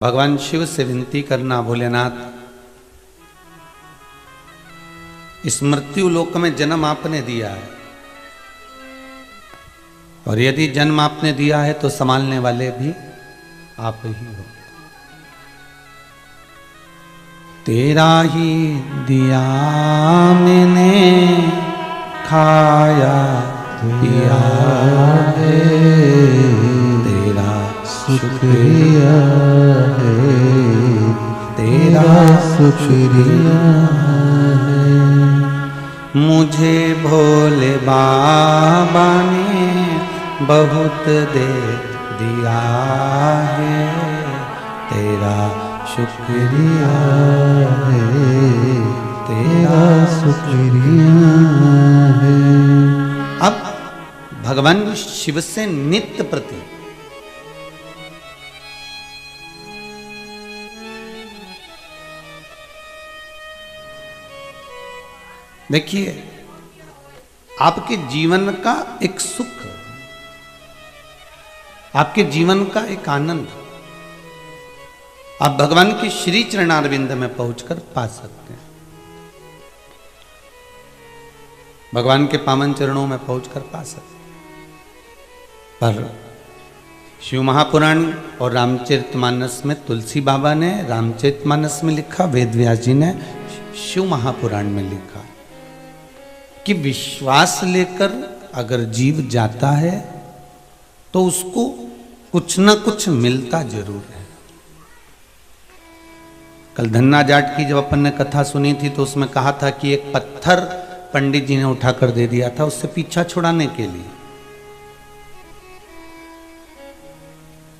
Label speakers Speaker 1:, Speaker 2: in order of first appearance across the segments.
Speaker 1: भगवान शिव से विनती करना, भोलेनाथ इस मृत्यु लोक में जन्म आपने दिया है और यदि जन्म आपने दिया है तो संभालने वाले भी आप ही हो। तेरा ही दिया मैंने खाया पिया है, तेरा शुक्रिया है, तेरा शुक्रिया है। मुझे भोले बाबा ने बहुत दे दिया है, तेरा शुक्रिया है, तेरा शुक्रिया है। अब भगवान शिव से नित्य प्रति देखिए, आपके जीवन का एक सुख, आपके जीवन का एक आनंद आप भगवान के श्री चरणारविंद में पहुंचकर पा सकते हैं। भगवान के पावन चरणों में पहुंचकर पा सकते हैं। पर शिव महापुराण और रामचरितमानस में तुलसी बाबा ने रामचरितमानस में लिखा, वेदव्यास जी ने शिव महापुराण में लिखा कि विश्वास लेकर अगर जीव जाता है तो उसको कुछ ना कुछ मिलता जरूर है। कल धन्ना जाट की जब अपन ने कथा सुनी थी तो उसमें कहा था कि एक पत्थर पंडित जी ने उठाकर दे दिया था उससे पीछा छुड़ाने के लिए,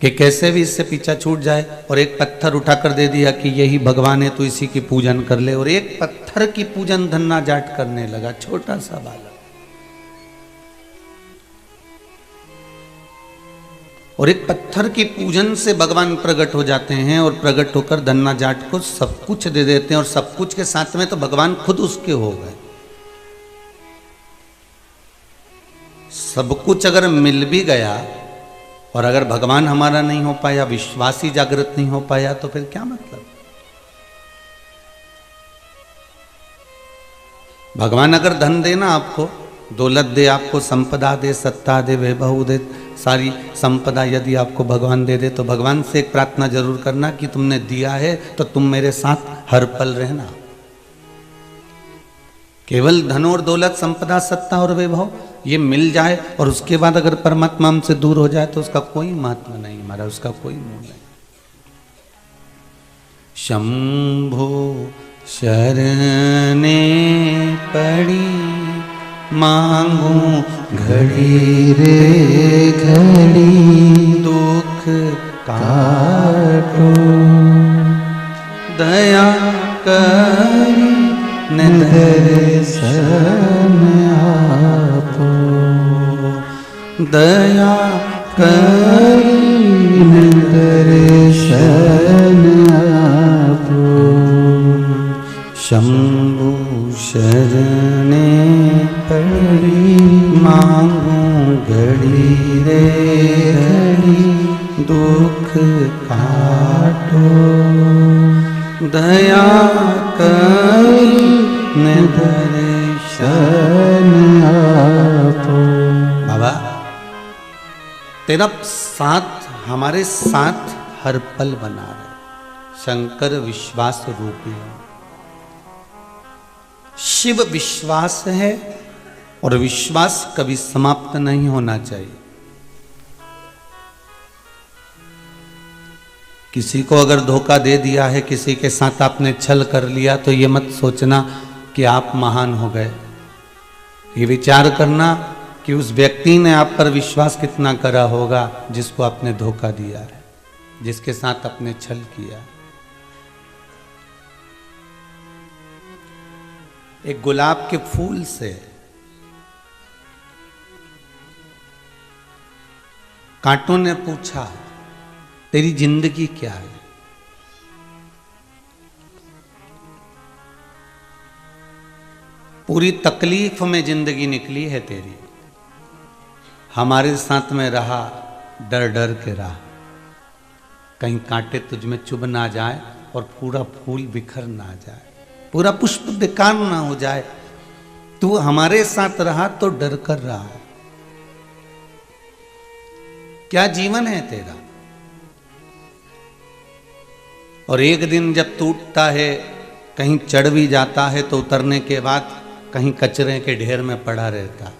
Speaker 1: कि कैसे भी इससे पीछा छूट जाए, और एक पत्थर उठाकर दे दिया कि यही भगवान है तो इसी की पूजन कर ले। और एक पत्थर की पूजन धन्ना जाट करने लगा, छोटा सा बालक। और एक पत्थर की पूजन से भगवान प्रकट हो जाते हैं और प्रकट होकर धन्ना जाट को सब कुछ दे देते हैं, और सब कुछ के साथ में तो भगवान खुद उसके हो गए। सब कुछ अगर मिल भी गया और अगर भगवान हमारा नहीं हो पाया, विश्वास ही जागृत नहीं हो पाया, तो फिर क्या मतलब। भगवान अगर धन देना, आपको दौलत दे, आपको संपदा दे, सत्ता दे, वैभव दे, सारी संपदा यदि आपको भगवान दे दे तो भगवान से एक प्रार्थना जरूर करना कि तुमने दिया है तो तुम मेरे साथ हर पल रहना। केवल धन और दौलत, संपदा, सत्ता और वैभव ये मिल जाए और उसके बाद अगर परमात्मा हमसे दूर हो जाए तो उसका कोई महत्व नहीं, हमारा उसका कोई मूल्य नहीं। शंभो शरणे पड़ी मांगू घड़ी रे घड़ी, दुख काटो दया करी दर्शन आपो, दया करी दर्शन आपो। शंभु शरणे पड़ी मांगू घड़ी रे घड़ी, दुख काटो दया करी दर्शन आपो। बाबा तेरा साथ हमारे साथ हर पल बना रहे। शंकर विश्वास रूपी है, शिव विश्वास है, और विश्वास कभी समाप्त नहीं होना चाहिए। किसी को अगर धोखा दे दिया है, किसी के साथ आपने छल कर लिया, तो ये मत सोचना कि आप महान हो गए। ये विचार करना कि उस व्यक्ति ने आप पर विश्वास कितना करा होगा जिसको आपने धोखा दिया है, जिसके साथ आपने छल किया। एक गुलाब के फूल से कांटों ने पूछा तेरी जिंदगी क्या है। पूरी तकलीफ में जिंदगी निकली है तेरी, हमारे साथ में रहा, डर डर के रहा। कहीं कांटे तुझ में चुभ ना जाए और पूरा फूल बिखर ना जाए, पूरा पुष्प बेकार ना हो जाए। तू हमारे साथ रहा तो डर कर रहा है। क्या जीवन है तेरा। और एक दिन जब टूटता है, कहीं चढ़ भी जाता है तो उतरने के बाद कहीं कचरे के ढेर में पड़ा रहता है,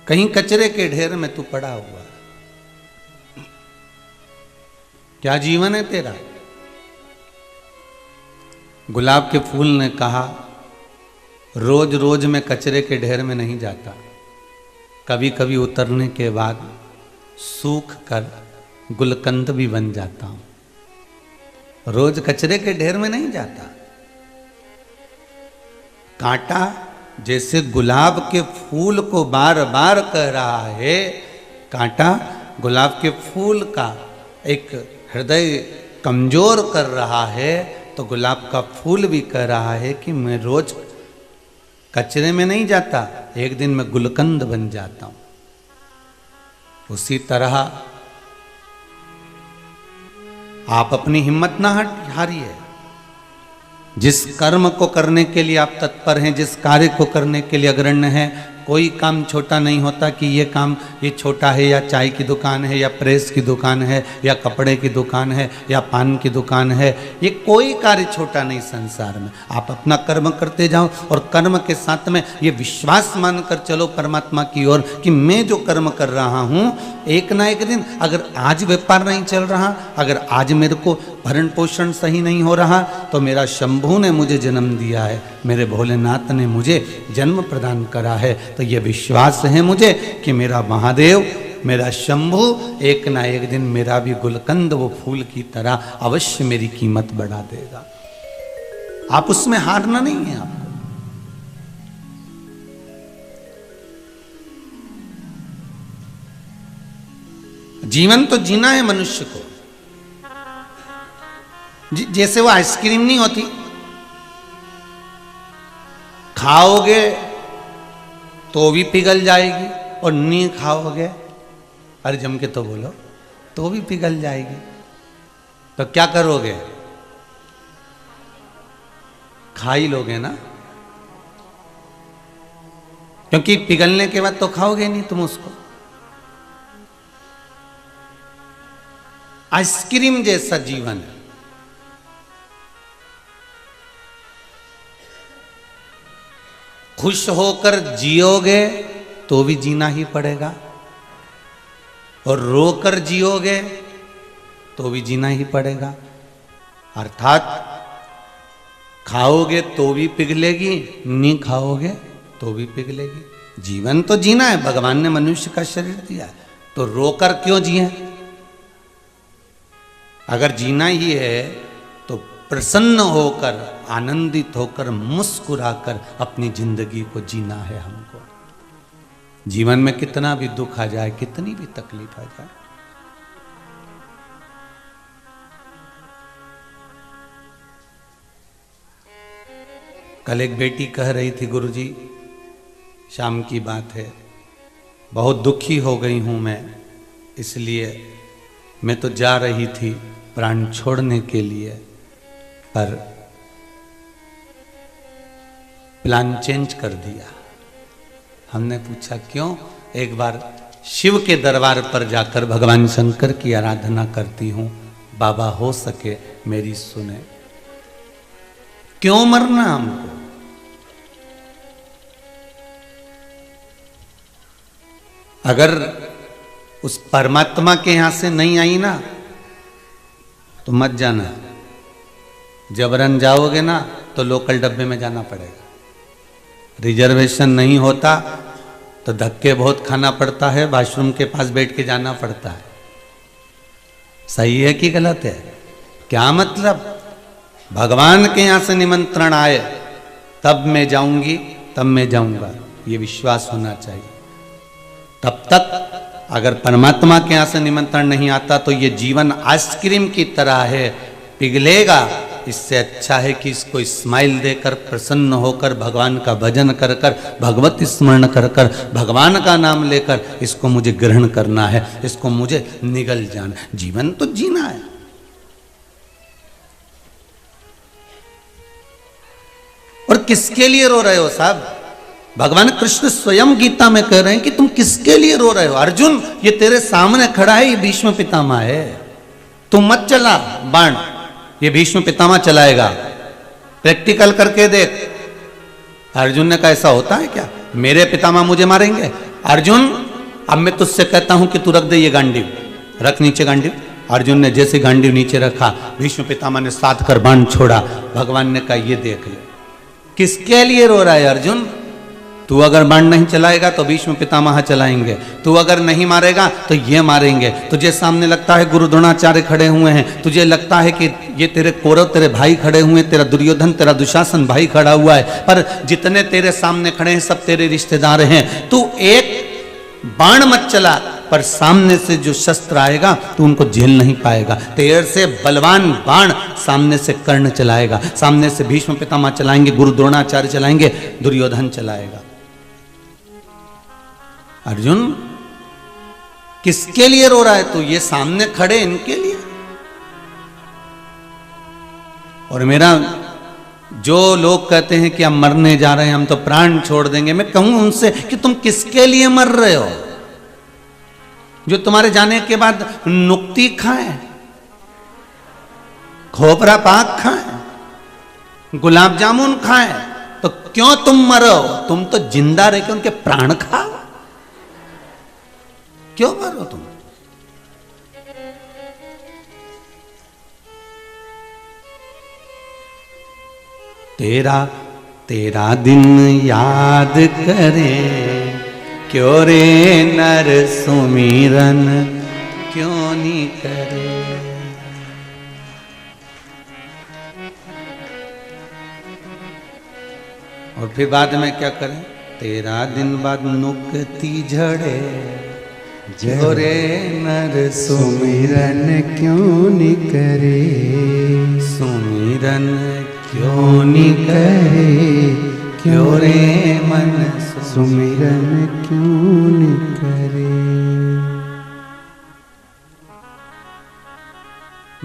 Speaker 1: कहीं कचरे के ढेर में तू पड़ा हुआ है। क्या जीवन है तेरा। गुलाब के फूल ने कहा, रोज रोज मैं कचरे के ढेर में नहीं जाता, कभी कभी उतरने के बाद सूख कर गुलकंद भी बन जाता हूं। रोज कचरे के ढेर में नहीं जाता। कांटा जैसे गुलाब के फूल को बार बार कह रहा है, कांटा गुलाब के फूल का एक हृदय कमजोर कर रहा है, तो गुलाब का फूल भी कह रहा है कि मैं रोज कचरे में नहीं जाता, एक दिन मैं गुलकंद बन जाता हूं। उसी तरह आप अपनी हिम्मत ना हारिए। जिस कर्म को करने के लिए आप तत्पर हैं, जिस कार्य को करने के लिए अग्रण्य हैं, कोई काम छोटा नहीं होता कि ये काम ये छोटा है, या चाय की दुकान है, या प्रेस की दुकान है, या कपड़े की दुकान है, या पान की दुकान है। ये कोई कार्य छोटा नहीं संसार में। आप अपना कर्म करते जाओ और कर्म के साथ में ये विश्वास मानकर चलो परमात्मा की ओर कि मैं जो कर्म कर रहा हूँ, एक ना एक दिन, अगर आज व्यापार नहीं चल रहा, अगर आज मेरे को भरण पोषण सही नहीं हो रहा, तो मेरा शंभू ने मुझे जन्म दिया है, मेरे भोलेनाथ ने मुझे जन्म प्रदान करा है। तो ये विश्वास है मुझे कि मेरा महादेव, मेरा शंभू एक ना एक दिन मेरा भी गुलकंद वो फूल की तरह अवश्य मेरी कीमत बढ़ा देगा। आप उसमें हारना नहीं है आपको। जीवन तो जीना है मनुष्य को। जैसे वो आइसक्रीम नहीं होती, खाओगे तो भी पिघल जाएगी, और नहीं खाओगे, अरे जम के तो बोलो, तो भी पिघल जाएगी। तो क्या करोगे, खा ही लोगे ना, क्योंकि पिघलने के बाद तो खाओगे नहीं तुम उसको। आइसक्रीम जैसा जीवन है। खुश होकर जियोगे तो भी जीना ही पड़ेगा, और रोकर जियोगे तो भी जीना ही पड़ेगा। अर्थात खाओगे तो भी पिघलेगी, नहीं खाओगे तो भी पिघलेगी। जीवन तो जीना है, भगवान ने मनुष्य का शरीर दिया है, तो रोकर क्यों जिए। अगर जीना ही है तो प्रसन्न होकर, आनंदित होकर, मुस्कुराकर अपनी जिंदगी को जीना है हमको। जीवन में कितना भी दुख आ जाए, कितनी भी तकलीफ आ जाए, कल एक बेटी कह रही थी, गुरुजी शाम की बात है, बहुत दुखी हो गई हूं मैं, इसलिए मैं तो जा रही थी प्राण छोड़ने के लिए, पर प्लान चेंज कर दिया। हमने पूछा क्यों। एक बार शिव के दरबार पर जाकर भगवान शंकर की आराधना करती हूं, बाबा हो सके मेरी सुने। क्यों मरना हमको। अगर उस परमात्मा के यहां से नहीं आई ना तो मत जाना, जबरन जाओगे ना तो लोकल डब्बे में जाना पड़ेगा। रिजर्वेशन नहीं होता तो धक्के बहुत खाना पड़ता है, वॉशरूम के पास बैठ के जाना पड़ता है। सही है कि गलत है। क्या मतलब, भगवान के यहां से निमंत्रण आए तब मैं जाऊंगी, तब मैं जाऊंगा, ये विश्वास होना चाहिए। तब तक अगर परमात्मा के यहां से निमंत्रण नहीं आता तो ये जीवन आइसक्रीम की तरह है, पिघलेगा इससे अच्छा है कि इसको स्माइल देकर, प्रसन्न होकर, भगवान का भजन कर कर, भगवत स्मरण कर कर, भगवान का नाम लेकर इसको मुझे ग्रहण करना है, इसको मुझे निगल जाना। जीवन तो जीना है। और किसके लिए रो रहे हो साहब? भगवान कृष्ण स्वयं गीता में कह रहे हैं कि तुम किसके लिए रो रहे हो? अर्जुन, ये तेरे सामने खड़ा है, ये भीष्म पितामह है। तुम मत चला बाण, ये भीष्म पितामह चलाएगा, प्रैक्टिकल करके देख। अर्जुन ने कहा ऐसा होता है क्या? मेरे पितामह मुझे मारेंगे? अर्जुन, अब मैं तुझसे कहता हूं कि तू रख दे ये गांडीव, रख नीचे गांडीव। अर्जुन ने जैसे गांडीव नीचे रखा, भीष्म पितामह ने साध कर बाण छोड़ा। भगवान ने कहा ये देख ले, किसके लिए रो रहा है अर्जुन? तू अगर बाण नहीं चलाएगा तो भीष्म पितामह चलाएंगे, तू अगर नहीं मारेगा तो ये मारेंगे। तुझे सामने लगता है गुरु द्रोणाचार्य खड़े हुए हैं, तुझे लगता है कि ये तेरे कौरव, तेरे भाई खड़े हुए हैं, तेरा दुर्योधन, तेरा दुशासन भाई खड़ा हुआ है, पर जितने तेरे सामने खड़े हैं सब तेरे रिश्तेदार हैं। तू एक बाण मत चला, पर सामने से जो शस्त्र आएगा तो उनको झेल नहीं पाएगा। तेरे से बलवान बाण सामने से कर्ण चलाएगा, सामने से भीष्म पितामह चलाएंगे, गुरु द्रोणाचार्य चलाएंगे, दुर्योधन चलाएगा। अर्जुन, किसके लिए रो रहा है तू? ये सामने खड़े इनके लिए। और मेरा जो लोग कहते हैं कि हम मरने जा रहे हैं, हम तो प्राण छोड़ देंगे, मैं कहूं उनसे कि तुम किसके लिए मर रहे हो? जो तुम्हारे जाने के बाद नुक्ती खाए, खोपरा पाक खाए, गुलाब जामुन खाए, तो क्यों तुम मरो? तुम तो जिंदा रह के उनके प्राण खाओ, क्यों मरो तुम? तेरा तेरा दिन याद करे, क्यों रे नर सुमिरन क्यों नहीं करे। और फिर बाद में क्या करें? तेरा दिन बाद नुकती झड़े, जो रे नर सुमिरन क्यों नहीं करे, सुमिरन क्यों नहीं करे, क्यों रे मन सुमिरन क्यों नहीं करे।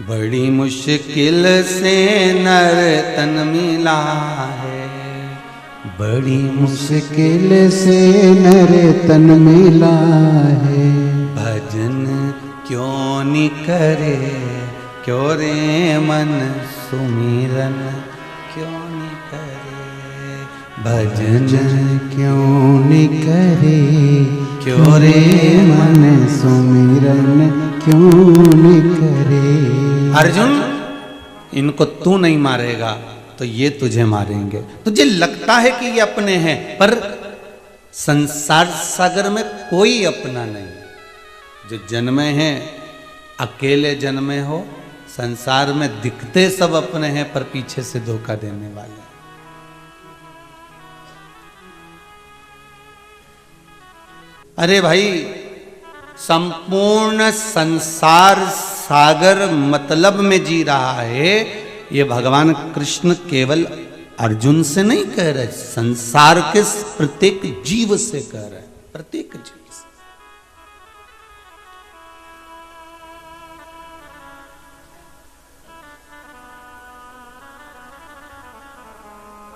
Speaker 1: बड़ी मुश्किल से नर तन मिला है, बड़ी मुश्किल से नर तन मिला है। भजन क्यों नहीं करे, क्यों रे मन सुमिरन क्यों नहीं करे। भजन क्यों नहीं करे, क्यों रे मन सुमिरन क्यों नहीं करे। अर्जुन, इनको तू नहीं मारेगा तो ये तुझे मारेंगे। तुझे लगता है कि ये अपने हैं, पर संसार सागर में कोई अपना नहीं। जो जन्मे हैं अकेले जन्मे हो, संसार में दिखते सब अपने हैं, पर पीछे से धोखा देने वाले। अरे भाई, संपूर्ण संसार सागर मतलब में जी रहा है। ये भगवान कृष्ण केवल अर्जुन से नहीं कह रहे, संसार के प्रत्येक जीव से कह रहे, प्रत्येक जीव से।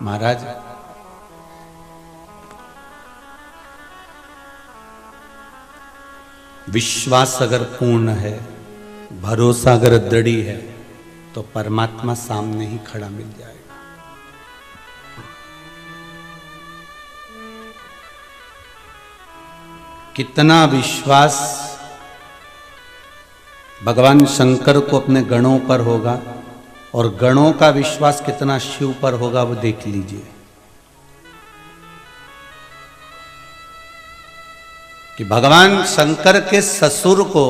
Speaker 1: महाराज, विश्वास अगर पूर्ण है, भरोसा अगर दृढ़ी है, तो परमात्मा सामने ही खड़ा मिल जाएगा। कितना विश्वास भगवान शंकर को अपने गणों पर होगा, और गणों का विश्वास कितना शिव पर होगा, वो देख लीजिए। कि भगवान शंकर के ससुर को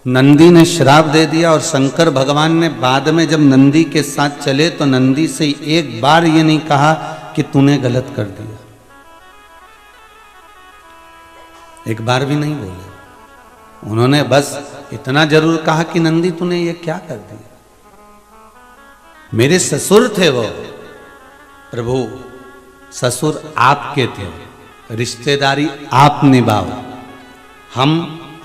Speaker 1: नंदी ने श्राप दे दिया, और शंकर भगवान ने बाद में जब नंदी के साथ चले तो नंदी से एक बार ये नहीं कहा कि तूने गलत कर दिया, एक बार भी नहीं बोले। उन्होंने बस इतना जरूर कहा कि नंदी तूने ये क्या कर दिया। मेरे ससुर थे वो। प्रभु ससुर आपके थे, रिश्तेदारी आप निभाओ, हम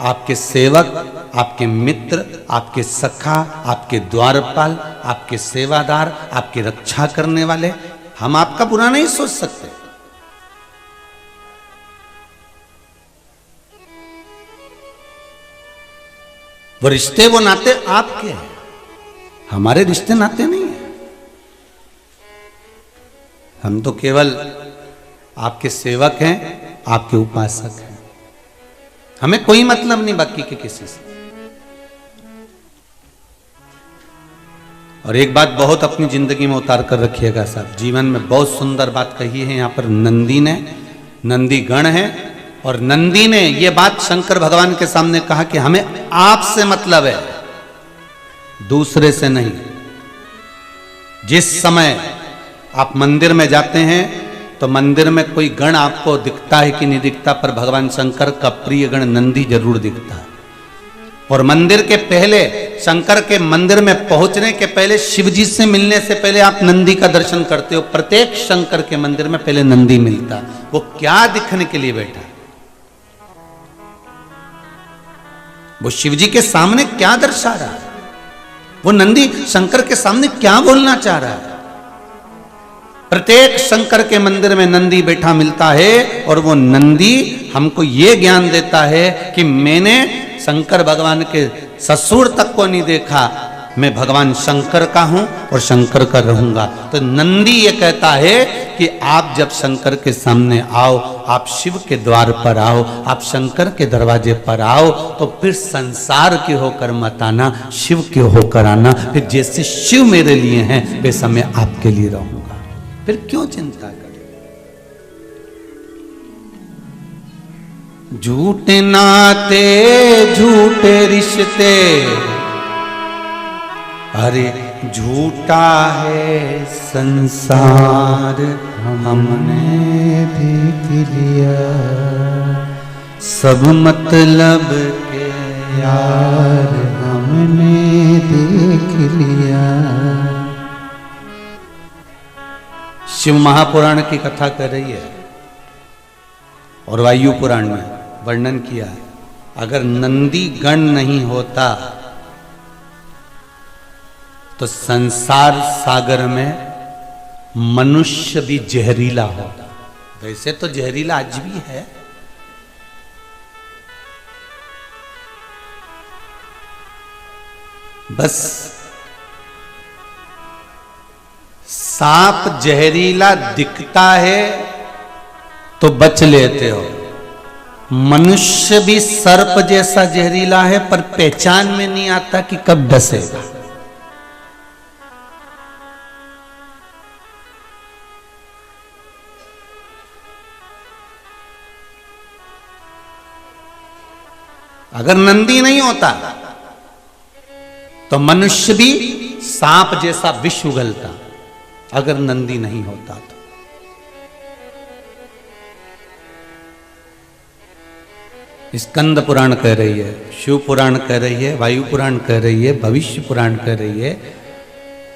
Speaker 1: आपके सेवक, आपके मित्र, आपके सखा, आपके द्वारपाल, आपके सेवादार, आपकी रक्षा करने वाले, हम आपका बुरा नहीं सोच सकते। वो रिश्ते वो नाते आपके हैं, हमारे रिश्ते नाते नहीं है। हम तो केवल आपके सेवक हैं, आपके उपासक हैं, हमें कोई मतलब नहीं बाकी के किसी से। और एक बात बहुत अपनी जिंदगी में उतार कर रखिएगा साहब, जीवन में बहुत सुंदर बात कही है यहां पर नंदी ने, नंदी गण है, और नंदी ने यह बात शंकर भगवान के सामने कहा कि हमें आपसे मतलब है, दूसरे से नहीं। जिस समय आप मंदिर में जाते हैं तो मंदिर में कोई गण आपको दिखता है कि नहीं दिखता, पर भगवान शंकर का प्रिय गण नंदी जरूर दिखता है। और मंदिर के पहले, शंकर के मंदिर में पहुंचने के पहले, शिव जी से मिलने से पहले आप नंदी का दर्शन करते हो। प्रत्येक शंकर के मंदिर में पहले नंदी मिलता। वो क्या दिखने के लिए बैठा, वो शिव जी के सामने क्या दर्शा रहा है, वो नंदी शंकर के सामने क्या बोलना चाह रहा है। प्रत्येक शंकर के मंदिर में नंदी बैठा मिलता है, और वो नंदी हमको ये ज्ञान देता है कि मैंने शंकर भगवान के ससुर तक को नहीं देखा, मैं भगवान शंकर का हूं और शंकर का रहूंगा। तो नंदी ये कहता है कि आप जब शंकर के सामने आओ, आप शिव के द्वार पर आओ, आप शंकर के दरवाजे पर आओ, तो फिर संसार के होकर मत आना, शिव के होकर आना। फिर जैसे शिव मेरे लिए हैं वैसा मैं आपके लिए रहूंगा, फिर क्यों चिंता करें। झूठे नाते झूठे रिश्ते, अरे झूठा है संसार हमने देख लिया, सब मतलब के यार हमने देख लिया। शिव महापुराण की कथा कर रही है और वायु पुराण में वर्णन किया है, अगर नंदी गण नहीं होता तो संसार सागर में मनुष्य भी जहरीला होता। वैसे तो जहरीला आज भी है, बस सांप जहरीला दिखता है तो बच लेते हो, मनुष्य भी सर्प जैसा जहरीला है पर पहचान में नहीं आता कि कब डसेगा। अगर नंदी नहीं होता तो मनुष्य भी सांप जैसा विष उगलता, अगर नंदी नहीं होता तो। स्कंद पुराण कह रही है, शिव पुराण कह रही है, वायु पुराण कह रही है, भविष्य पुराण कह रही है,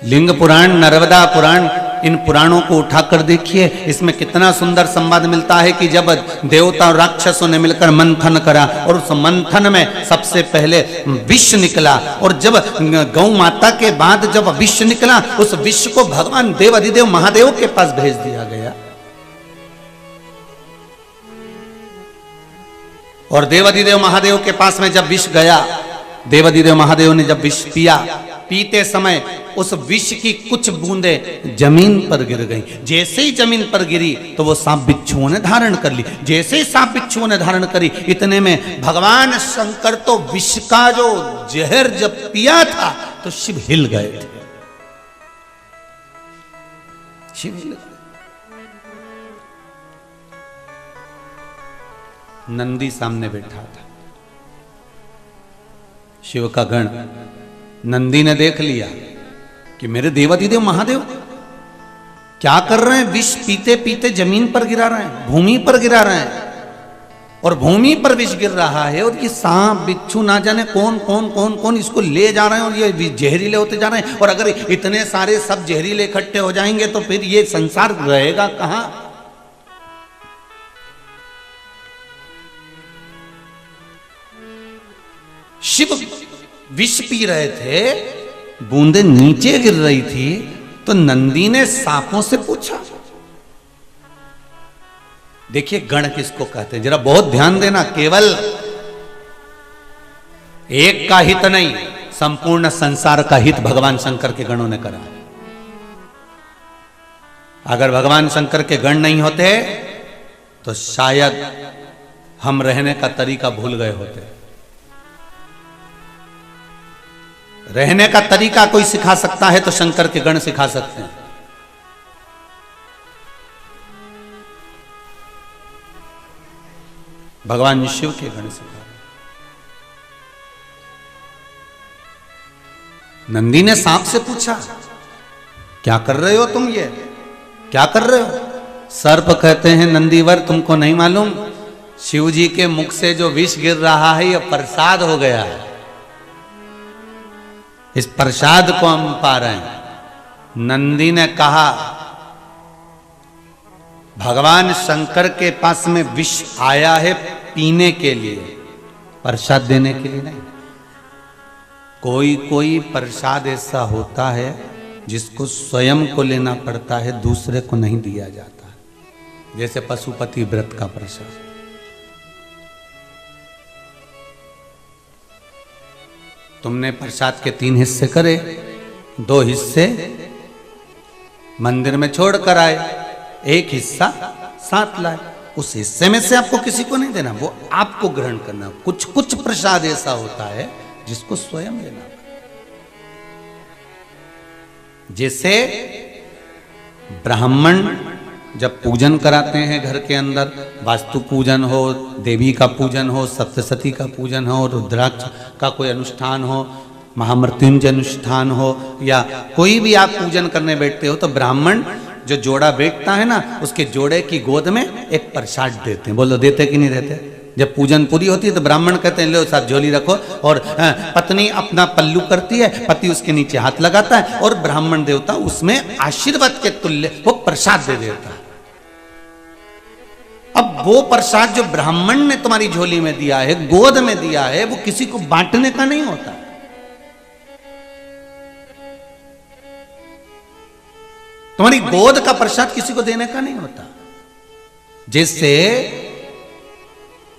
Speaker 1: लिंग पुराण, नर्मदा पुराण, इन पुराणों को उठाकर देखिए, इसमें कितना सुंदर संवाद मिलता है कि जब देवता और राक्षसों ने मिलकर मंथन करा और उस मंथन में सबसे पहले विष निकला, और जब गौ माता के बाद जब विष निकला उस विष को भगवान देव अधिदेव महादेव के पास भेज दिया गया, और देवाधिदेव महादेव के पास में जब विष गया, देवाधिदेव महादेव ने जब विष पिया, पीते समय उस विष की कुछ बूंदें जमीन पर गिर गईं। जैसे ही जमीन पर गिरी तो वो सांप बिच्छुओं ने धारण कर ली। जैसे ही सांप बिच्छुओं ने धारण करी, इतने में भगवान शंकर तो विष का जो जहर जब पिया था तो शिव हिल गए थे, शिव हिल गए। नंदी सामने बैठा था, शिव का गण। नंदी ने देख लिया कि मेरे देवाधिदेव महादेव क्या कर रहे हैं, विष पीते पीते जमीन पर गिरा रहे हैं, भूमि पर गिरा रहे हैं। और भूमि पर विष गिर रहा है, और ये सांप बिच्छू ना जाने कौन कौन कौन कौन इसको ले जा रहे हैं, और ये जहरीले होते जा रहे हैं। और अगर इतने सारे सब जहरीले इकट्ठे हो जाएंगे तो फिर ये संसार रहेगा कहां? शिव विष पी रहे थे, बूंदे नीचे गिर रही थी, तो नंदी ने सांपों से पूछा। देखिए गण किसको कहते हैं, जरा बहुत ध्यान देना। केवल एक का हित नहीं, संपूर्ण संसार का हित भगवान शंकर के गणों ने करा। अगर भगवान शंकर के गण नहीं होते तो शायद हम रहने का तरीका भूल गए होते। रहने का तरीका कोई सिखा सकता है तो शंकर के गण सिखा सकते हैं। भगवान शिव के गण सिखा। नंदी ने सांप से पूछा, क्या कर रहे हो तुम, ये क्या कर रहे हो? सर्प कहते हैं, नंदीवर तुमको नहीं मालूम, शिव जी के मुख से जो विष गिर रहा है यह प्रसाद हो गया है, इस प्रसाद को हम पा रहे हैं। नंदी ने कहा, भगवान शंकर के पास में विष आया है पीने के लिए, प्रसाद देने के लिए नहीं। कोई कोई प्रसाद ऐसा होता है जिसको स्वयं को लेना पड़ता है, दूसरे को नहीं दिया जाता, जैसे पशुपति व्रत का प्रसाद। तुमने प्रसाद के 3 हिस्से करे, 2 हिस्से मंदिर में छोड़ कर आए, 1 हिस्सा साथ लाए। उस हिस्से में से आपको किसी को नहीं देना, वो आपको ग्रहण करना। कुछ कुछ प्रसाद ऐसा होता है जिसको स्वयं लेना। जैसे ब्राह्मण जब पूजन कराते हैं घर के अंदर, वास्तु पूजन हो, देवी का पूजन हो, सप्तशती का पूजन हो, रुद्राक्ष का कोई अनुष्ठान हो, महामृत्युंजय अनुष्ठान हो, या कोई भी आप पूजन करने बैठते हो, तो ब्राह्मण जो जोड़ा बैठता है ना, उसके जोड़े की गोद में एक प्रसाद देते हैं। बोलो देते कि नहीं देते? जब पूजन पूरी होती है तो ब्राह्मण कहते हैं, लो साहब झोली रखो, और पत्नी अपना पल्लू करती है, पति उसके नीचे हाथ लगाता है, और ब्राह्मण देवता उसमें आशीर्वाद के तुल्य वो प्रसाद दे देता है। अब वो प्रसाद जो ब्राह्मण ने तुम्हारी झोली में दिया है, गोद में दिया है, वो किसी को बांटने का नहीं होता। तुम्हारी गोद का प्रसाद किसी को देने का नहीं होता। जैसे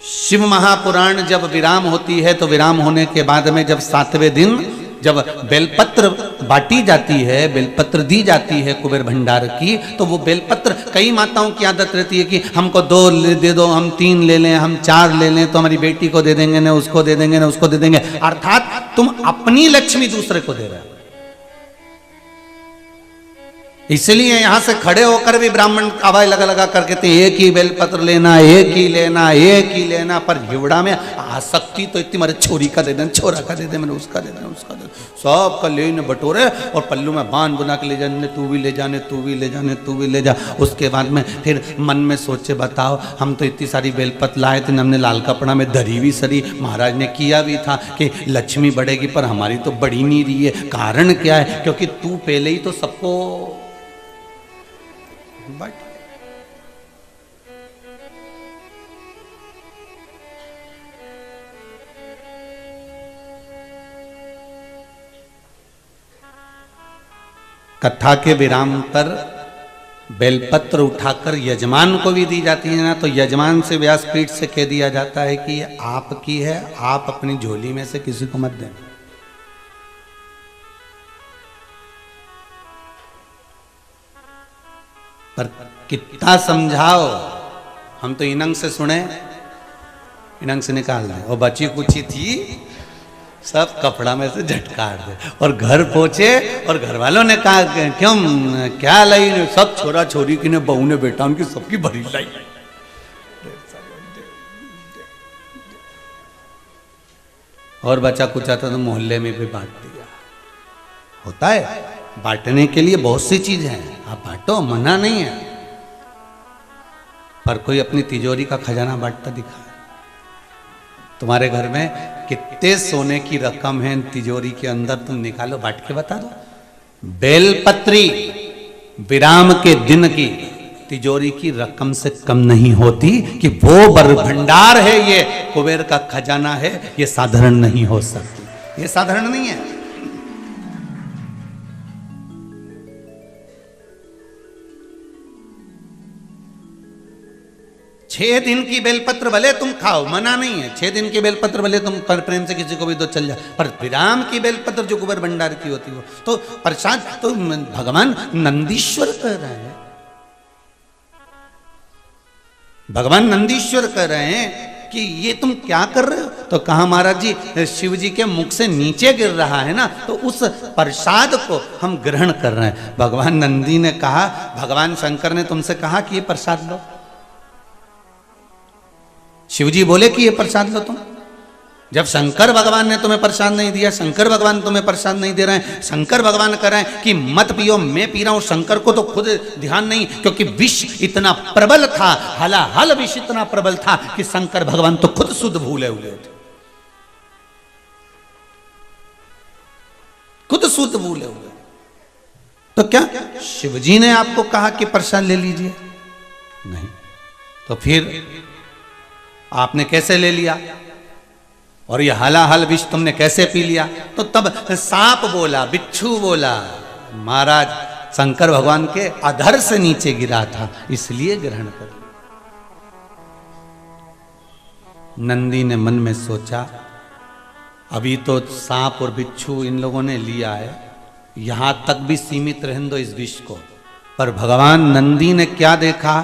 Speaker 1: शिव महापुराण जब विराम होती है, तो विराम होने के बाद में जब 7वें दिन जब बेलपत्र बांटी जाती है, बेलपत्र दी जाती है कुबेर भंडार की, तो वो बेलपत्र, कई माताओं की आदत रहती है कि हमको 2 दे दो, हम 3 ले लें, हम 4 ले लें, तो हमारी बेटी को दे देंगे, ना उसको दे देंगे, ना उसको दे देंगे। अर्थात तुम अपनी लक्ष्मी दूसरे को दे रहे हो। इसलिए यहां से खड़े होकर भी ब्राह्मण आवाज लगा लगा कर कहते हैं, एक ही बेलपत्र लेना, एक ही लेना, एक ही लेना। पर हिवड़ा में आसक्ति तो इतनी, मेरे छोरी का दे देना, छोरा का दे दे, मैंने उसका दे देना, उसका दे, सब का लेने बटोरे, और पल्लू में बांध बना के ले जाने, तू भी ले जाने, तू भी ले जाने, तू भी ले जा। उसके बाद में फिर मन में सोचे, बताओ हम तो इतनी सारी बेलपत्र लाए थे, हमने लाल कपड़ा में धरी भी सरी, महाराज ने किया भी था कि लक्ष्मी बढ़ेगी, पर हमारी तो बढ़ी नहीं रही है। कारण क्या है? क्योंकि तू पहले ही तो सबको बट कथा के विराम पर बेलपत्र उठाकर यजमान को भी दी जाती है ना, तो यजमान से व्यासपीठ से कह दिया जाता है कि ये आपकी है, आप अपनी झोली में से किसी को मत देना। पर कितना समझाओ, हम तो इनंग से सुने, इनंग से निकाल दें, और बची कुची थी सब कपड़ा में से झटकार दे, और घर पहुंचे और घर वालों ने कहा क्यों क्या लाई, सब छोरा छोरी की ने, बहू ने, बेटा उनकी सबकी भरी लाई। और बचा कुछ आता तो मोहल्ले में भी बांट दिया। होता है, बांटने के लिए बहुत सी चीज है, आप बांटो, मना नहीं है, पर कोई अपनी तिजोरी का खजाना बांटता दिखा है। तुम्हारे घर में कितने सोने की रकम है तिजोरी के अंदर, तुम निकालो, बांट के बता दो। बेलपत्री विराम के दिन की तिजोरी की रकम से कम नहीं होती कि वो बर भंडार है, ये कुबेर का खजाना है, ये साधारण नहीं हो सकती, ये साधारण नहीं है। छह दिन की बेलपत्र भले तुम खाओ, मना नहीं है, 6 दिन की बेलपत्र भले तुम प्रेम से किसी को भी दो चल जाए, पर विराम की बेलपत्र जो कुबेर भंडार की होती हो तो प्रसाद तो भगवान नंदीश्वर कह रहे हैं, भगवान नंदीश्वर कह रहे हैं कि ये तुम क्या कर रहे हो। तो कहा महाराज जी शिव जी के मुख से नीचे गिर रहा है ना, तो उस प्रसाद को हम ग्रहण कर रहे हैं। भगवान नंदी ने कहा, भगवान शंकर ने तुमसे कहा कि ये प्रसाद लो। शिव जी बोले कि ये प्रसाद लो तुम। जब शंकर भगवान ने तुम्हें प्रसाद नहीं दिया, शंकर भगवान तुम्हें प्रसाद नहीं दे रहे हैं, शंकर भगवान कह रहे हैं कि मत पियो, मैं पी रहा हूं। शंकर को तो खुद ध्यान नहीं, क्योंकि विष इतना प्रबल था, हलाहल विष इतना प्रबल था कि शंकर भगवान तो खुद शुद्ध भूले हुए थे, खुद शुद्ध भूले हुए। तो क्या शिव जी ने आपको कहा कि प्रसाद ले लीजिए? नहीं। तो फिर आपने कैसे ले लिया और ये हलाहल विष तुमने कैसे पी लिया? तो तब सांप बोला, बिच्छू बोला, महाराज शंकर भगवान के अधर से नीचे गिरा था, इसलिए ग्रहण कर। नंदी ने मन में सोचा, अभी तो सांप और बिच्छू इन लोगों ने लिया है, यहां तक भी सीमित रहने दो इस विष को। पर भगवान नंदी ने क्या देखा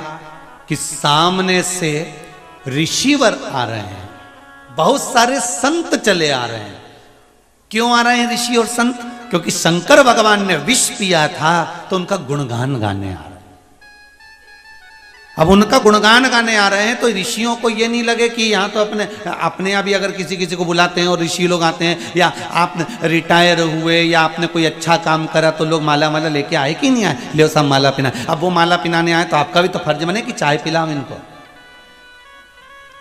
Speaker 1: कि सामने से ऋषिवर आ रहे हैं, बहुत सारे संत चले आ रहे हैं। क्यों आ रहे हैं ऋषि और संत? क्योंकि शंकर भगवान ने विष पिया था तो उनका गुणगान गाने आ रहे हैं। अब उनका गुणगान गाने आ रहे हैं तो ऋषियों को ये नहीं लगे कि यहाँ तो अपने यहाँ भी अगर किसी किसी को बुलाते हैं और ऋषि लोग आते हैं, या आप रिटायर हुए या आपने कोई अच्छा काम करा तो लोग माला माला लेके आए कि नहीं आए, ले सब माला पिना। अब वो माला पिनाने आए तो आपका भी तो फर्ज बने कि चाय पिलाओ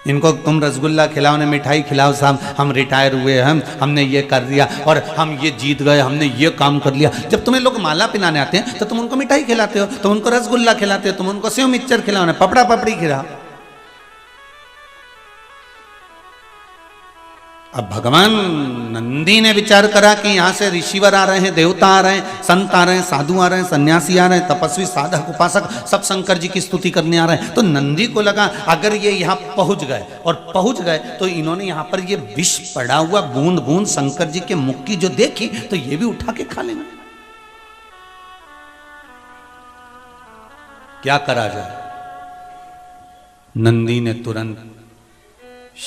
Speaker 1: इनको तुम रसगुल्ला खिलाओ, ने मिठाई खिलाओ, साहब हम रिटायर हुए, हमने ये कर दिया और हम ये जीत गए, हमने ये काम कर लिया। जब तुम्हें लोग माला पिनाने आते हैं तो तुम उनको मिठाई खिलाते हो, तुम उनको रसगुल्ला खिलाते हो, तुम उनको सेव मिक्सचर खिलाओ, पपड़ा पपड़ी खिलाओ। अब भगवान नंदी ने विचार करा कि यहां से ऋषिवर आ रहे हैं, देवता आ रहे हैं, संत आ रहे हैं, साधु आ रहे हैं, सन्यासी आ रहे हैं, तपस्वी साधक उपासक सब शंकर जी की स्तुति करने आ रहे हैं। तो नंदी को लगा अगर ये यहाँ पहुंच गए और पहुंच गए तो इन्होंने यहाँ पर ये विष पड़ा हुआ बूंद बूंद शंकर जी के मुख की जो देखी तो ये भी उठा के खा लेंगे। क्या करा जाए? नंदी ने तुरंत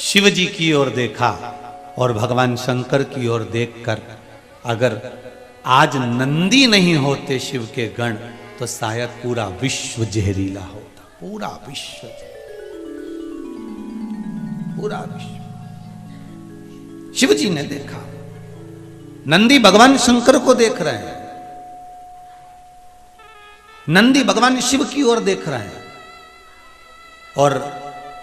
Speaker 1: शिव जी की ओर देखा और भगवान शंकर की ओर देखकर, अगर आज नंदी नहीं होते शिव के गण तो शायद पूरा विश्व जहरीला होता, पूरा विश्व, पूरा विश्व। शिव जी ने देखा, नंदी भगवान शंकर को देख रहे हैं, नंदी भगवान शिव की ओर देख रहे हैं, और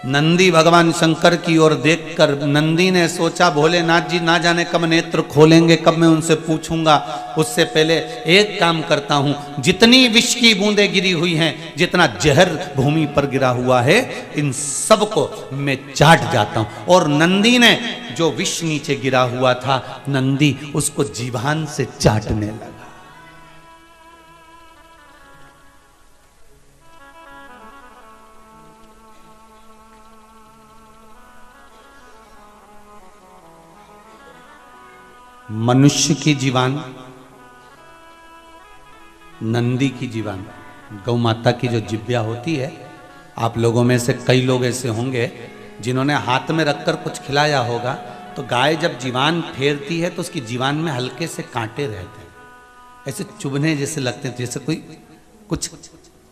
Speaker 1: नंदी भगवान शंकर की ओर देखकर नंदी ने सोचा भोलेनाथ जी ना जाने कब नेत्र खोलेंगे, कब मैं उनसे पूछूंगा। उससे पहले एक काम करता हूं, जितनी विष की बूंदें गिरी हुई हैं, जितना जहर भूमि पर गिरा हुआ है, इन सब को मैं चाट जाता हूं। और नंदी ने जो विष नीचे गिरा हुआ था, नंदी उसको जीभान से चाटने लगा। मनुष्य की जीवान, नंदी की जीवान, गौ माता की जो जिब्या होती है, आप लोगों में से कई लोग ऐसे होंगे जिन्होंने हाथ में रखकर कुछ खिलाया होगा। तो गाय जब जीवान फेरती है तो उसकी जीवान में हल्के से कांटे रहते हैं, ऐसे चुभने जैसे लगते हैं, जैसे कोई कुछ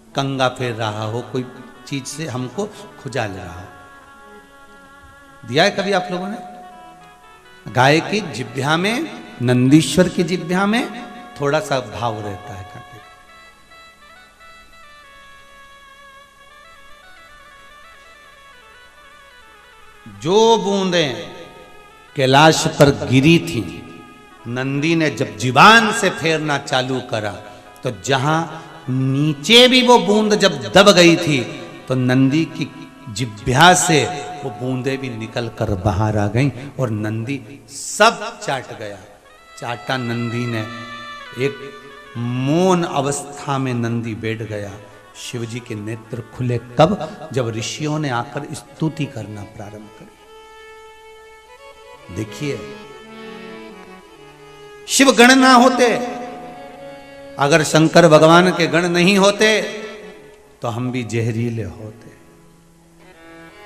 Speaker 1: कंगा फेर रहा हो, कोई चीज से हमको खुजा ले रहा हो। दिया है कभी आप लोगों ने? गाय की जिभ्या में, नंदीश्वर की जिभ्या में थोड़ा सा भाव रहता है कांटे। जो बूंदें कैलाश पर गिरी थी, नंदी ने जब जीवान से फेरना चालू करा तो जहां नीचे भी वो बूंद जब दब गई थी तो नंदी की जिह्वा से वो बूंदें भी निकल कर बाहर आ गईं और नंदी सब चाट गया। चाटा नंदी ने, एक मौन अवस्था में नंदी बैठ गया। शिवजी के नेत्र खुले कब? जब ऋषियों ने आकर स्तुति करना प्रारंभ करी। देखिए, शिव गण ना होते, अगर शंकर भगवान के गण नहीं होते तो हम भी जहरीले होते।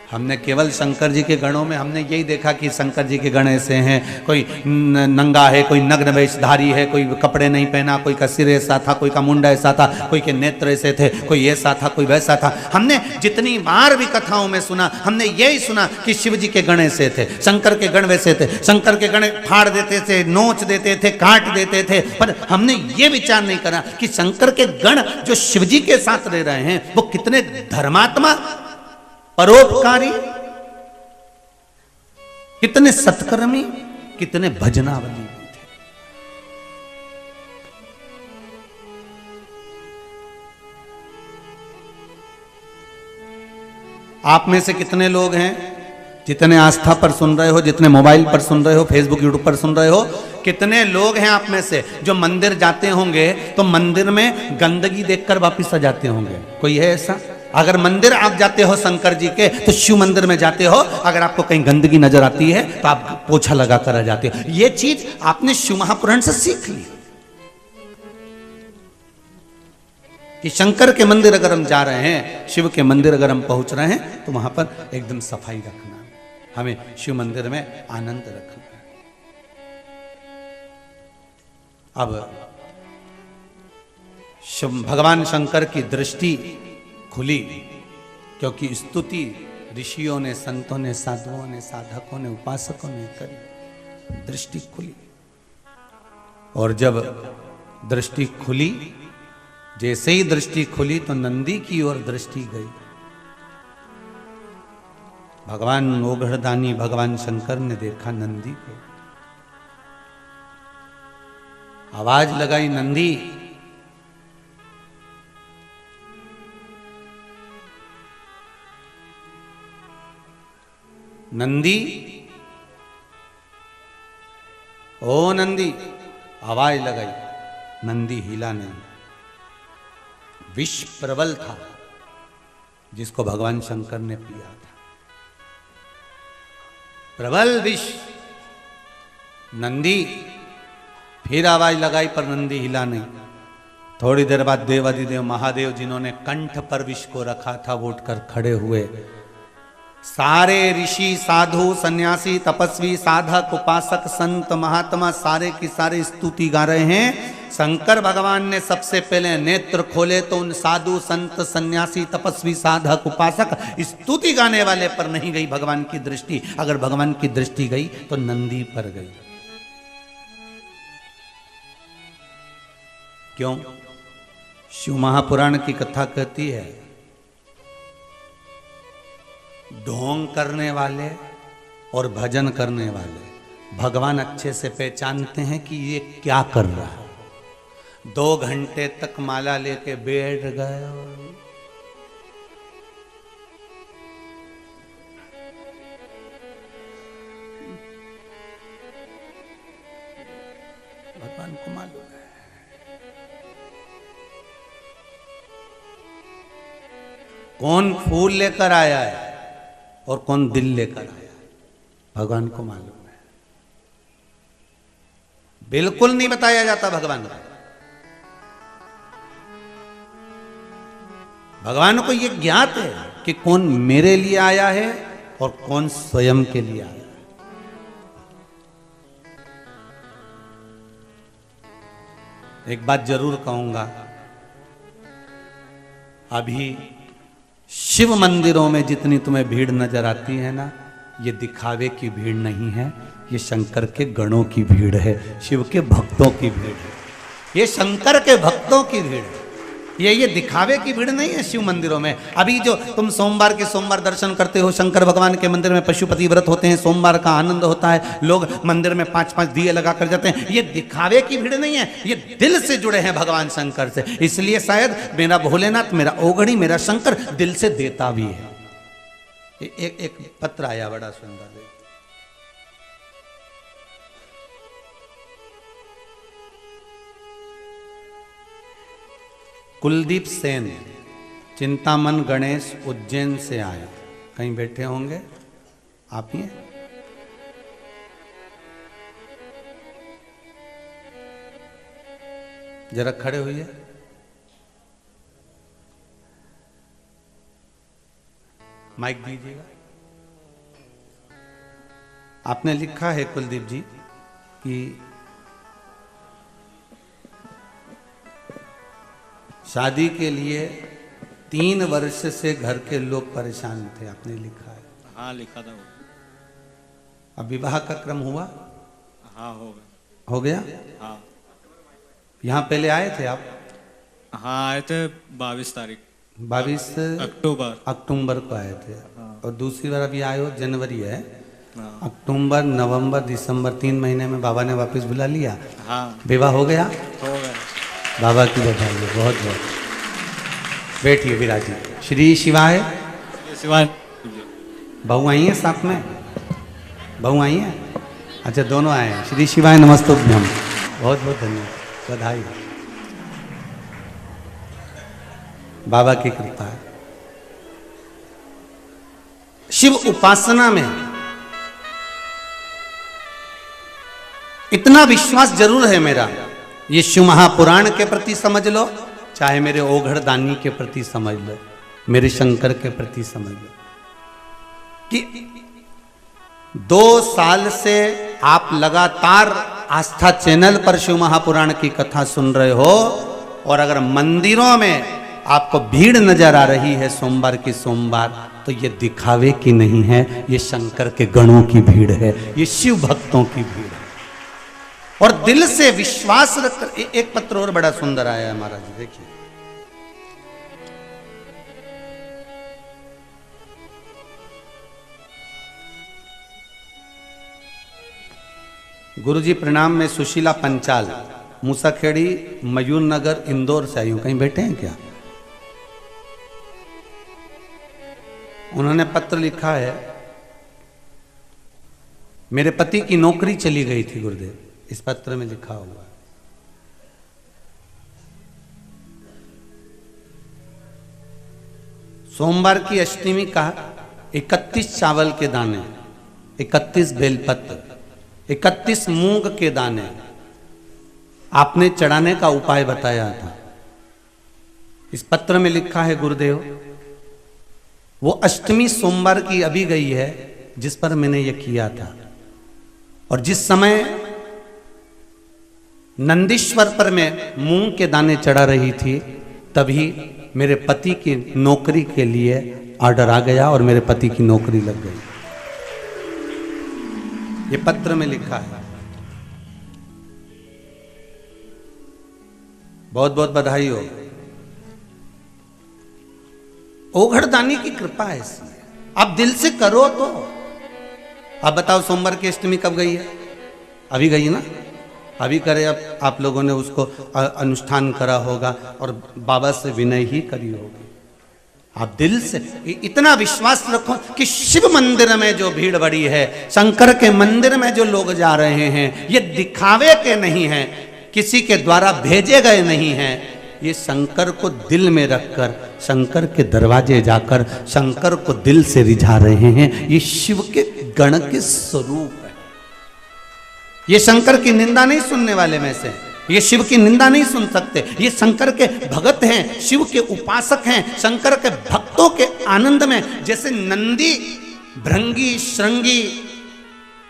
Speaker 1: हमने केवल शंकर जी के गणों में हमने यही देखा कि शंकर जी के गण ऐसे हैं, कोई नंगा है, कोई नग्न वेशधारी है, कोई कपड़े नहीं पहना, कोई का सिर ऐसा था, कोई का मुंडा ऐसा था, कोई के नेत्र ऐसे थे, कोई ऐसा था, कोई वैसा था। हमने जितनी बार भी कथाओं में सुना, हमने यही सुना कि शिव जी के गण ऐसे थे, शंकर के गण वैसे थे, शंकर के गण फाड़ देते थे, नोच देते थे, काट देते थे। पर हमने ये विचार नहीं करा कि शंकर के गण जो शिव जी के साथ रह रहे हैं वो कितने धर्मात्मा, परोपकारी, कितने सत्कर्मी, कितने भजनावली थे। आप में से कितने लोग हैं जितने आस्था पर सुन रहे हो, जितने मोबाइल पर सुन रहे हो, फेसबुक यूट्यूब पर सुन रहे हो, कितने लोग हैं आप में से जो मंदिर जाते होंगे तो मंदिर में गंदगी देखकर वापिस आ जाते होंगे? कोई है ऐसा? अगर मंदिर आप जाते हो शंकर जी के तो शिव मंदिर में जाते हो, अगर आपको कहीं गंदगी नजर आती है तो आप पोछा लगा कर आ जाते हो। ये चीज आपने शिव महापुराण से सीख ली कि शंकर के मंदिर अगर हम जा रहे हैं, शिव के मंदिर अगर हम पहुंच रहे हैं तो वहां पर एकदम सफाई रखना है, हमें शिव मंदिर में आनंद रखना है। अब भगवान शंकर की दृष्टि खुली क्योंकि स्तुति ऋषियों ने, संतों ने, साधुओं ने, साधकों ने, उपासकों ने करी, दृष्टि खुली। और जब दृष्टि खुली, जैसे ही दृष्टि खुली तो नंदी की ओर दृष्टि गई। भगवान ओघड़दानी भगवान शंकर ने देखा नंदी को, आवाज लगाई, नंदी। नंदी, ओ नंदी, आवाज लगाई, नंदी हिला नहीं। विष प्रबल था जिसको भगवान शंकर ने पिया था, प्रबल विष। नंदी फिर आवाज लगाई पर नंदी हिला नहीं। थोड़ी देर बाद देवाधिदेव महादेव जिन्होंने कंठ पर विष को रखा था वो उठकर खड़े हुए। सारे ऋषि, साधु, सन्यासी, तपस्वी, साधक, उपासक, संत, महात्मा सारे की सारे स्तुति गा रहे हैं। शंकर भगवान ने सबसे पहले नेत्र खोले तो उन साधु, संत, सन्यासी, तपस्वी, साधक, उपासक स्तुति गाने वाले पर नहीं गई भगवान की दृष्टि। अगर भगवान की दृष्टि गई तो नंदी पर गई। क्यों? शिव महापुराण की कथा कहती है ढोंग करने वाले और भजन करने वाले भगवान अच्छे से पहचानते हैं कि ये क्या कर रहा है। 2 घंटे तक माला लेके बैठ गए, भगवान को मालूम है। कौन फूल लेकर आया है और कौन दिल लेकर आया, भगवान को मालूम है। बिल्कुल नहीं बताया जाता भगवान को। भगवान को यह ज्ञात है कि कौन मेरे लिए आया है और कौन स्वयं के लिए आया है। एक बात जरूर कहूंगा, अभी शिव मंदिरों में जितनी तुम्हें भीड़ नजर आती है ना, ये दिखावे की भीड़ नहीं है, ये शंकर के गणों की भीड़ है, शिव के भक्तों की भीड़ है, ये शंकर के भक्तों की भीड़ है। ये दिखावे की भीड़ नहीं है शिव मंदिरों में। अभी जो तुम सोमवार के सोमवार दर्शन करते हो, शंकर भगवान के मंदिर में पशुपति व्रत होते हैं, सोमवार का आनंद होता है, लोग मंदिर में 5-5 दिए लगा कर जाते हैं, ये दिखावे की भीड़ नहीं है, ये दिल से जुड़े हैं भगवान शंकर से। इसलिए शायद मेरा भोलेनाथ, मेरा ओघड़ी, मेरा शंकर दिल से देता भी है। एक पत्र आया बड़ा सुंदर, कुलदीप सेन, चिंतामन गणेश, उज्जैन से आया। कहीं बैठे होंगे आप ही? जरा खड़े होइए। माइक दीजिएगा। आपने लिखा है कुलदीप जी कि शादी के लिए 3 वर्ष से घर के लोग परेशान थे, आपने लिखा है।
Speaker 2: हाँ लिखा था वो।
Speaker 1: अब विवाह का क्रम हुआ?
Speaker 2: हाँ
Speaker 1: हो गया।
Speaker 2: हाँ।
Speaker 1: यहाँ पहले आए थे आप?
Speaker 2: हाँ आए थे 22 तारीख,
Speaker 1: 22 अक्टूबर को आए थे।
Speaker 2: हाँ।
Speaker 1: और दूसरी बार अभी आए हो, जनवरी है।
Speaker 2: हाँ।
Speaker 1: अक्टूबर, नवंबर, दिसंबर 3 महीने में बाबा ने वापस बुला लिया।
Speaker 2: हाँ
Speaker 1: विवाह हो गया?
Speaker 2: हो गया। बाबा
Speaker 1: की बधाई, बहुत बहुत। बैठिए विराजी। श्री शिवाय।
Speaker 2: शिवाय।
Speaker 1: बहू आई है साथ में? बहू आई है? अच्छा दोनों आए हैं। श्री शिवाय नमस्तुभ्यम। बहुत बहुत धन्यवाद, बधाई। बाबा की कृपा है। शिव उपासना में इतना विश्वास जरूर है मेरा, ये शिव महापुराण के प्रति समझ लो, चाहे मेरे ओघड़ दानी के प्रति समझ लो, मेरे शंकर के प्रति समझ लो, कि 2 साल से आप लगातार आस्था चैनल पर शिव महापुराण की कथा सुन रहे हो, और अगर मंदिरों में आपको भीड़ नजर आ रही है सोमवार की सोमवार, तो ये दिखावे की नहीं है, ये शंकर के गणों की भीड़ है, ये शिव भक्तों की भीड़ है। और दिल से विश्वास रखकर। एक पत्र और बड़ा सुंदर आया है महाराज जी, देखिए। गुरुजी प्रणाम, मैं सुशीला पंचाल, मूसाखेड़ी, मयूर नगर, इंदौर से आई हूं। कहीं बैठे हैं क्या? उन्होंने पत्र लिखा है, मेरे पति की नौकरी चली गई थी गुरुदेव। इस पत्र में लिखा हुआ है, सोमवार की अष्टमी का 31 चावल के दाने, 31 बेलपत्र, 31 मूंग के दाने आपने चढ़ाने का उपाय बताया था। इस पत्र में लिखा है गुरुदेव, वो अष्टमी सोमवार की अभी गई है जिस पर मैंने ये किया था, और जिस समय नंदीश्वर पर मैं मूंग के दाने चढ़ा रही थी, तभी मेरे पति की नौकरी के लिए ऑर्डर आ गया और मेरे पति की नौकरी लग गई। ये पत्र में लिखा है। बहुत बहुत बधाई हो। ओघड़दानी की कृपा है इसमें, आप दिल से करो तो। आप बताओ सोमवार की अष्टमी कब गई है? अभी गई ना? अभी करे। अब आप लोगों ने उसको अनुष्ठान करा होगा और बाबा से विनय ही करी होगी। आप दिल से इतना विश्वास रखो कि शिव मंदिर में जो भीड़ बड़ी है, शंकर के मंदिर में जो लोग जा रहे हैं, ये दिखावे के नहीं हैं, किसी के द्वारा भेजे गए नहीं हैं, ये शंकर को दिल में रखकर, शंकर के दरवाजे जाकर शंकर को दिल से रिझा रहे हैं। ये शिव के गण के स्वरूप है। ये शंकर की निंदा नहीं सुनने वाले में से, ये शिव की निंदा नहीं सुन सकते। ये शंकर के भगत हैं, शिव के उपासक हैं, शंकर के भक्तों के आनंद में, जैसे नंदी, भृंगी, श्रृंगी,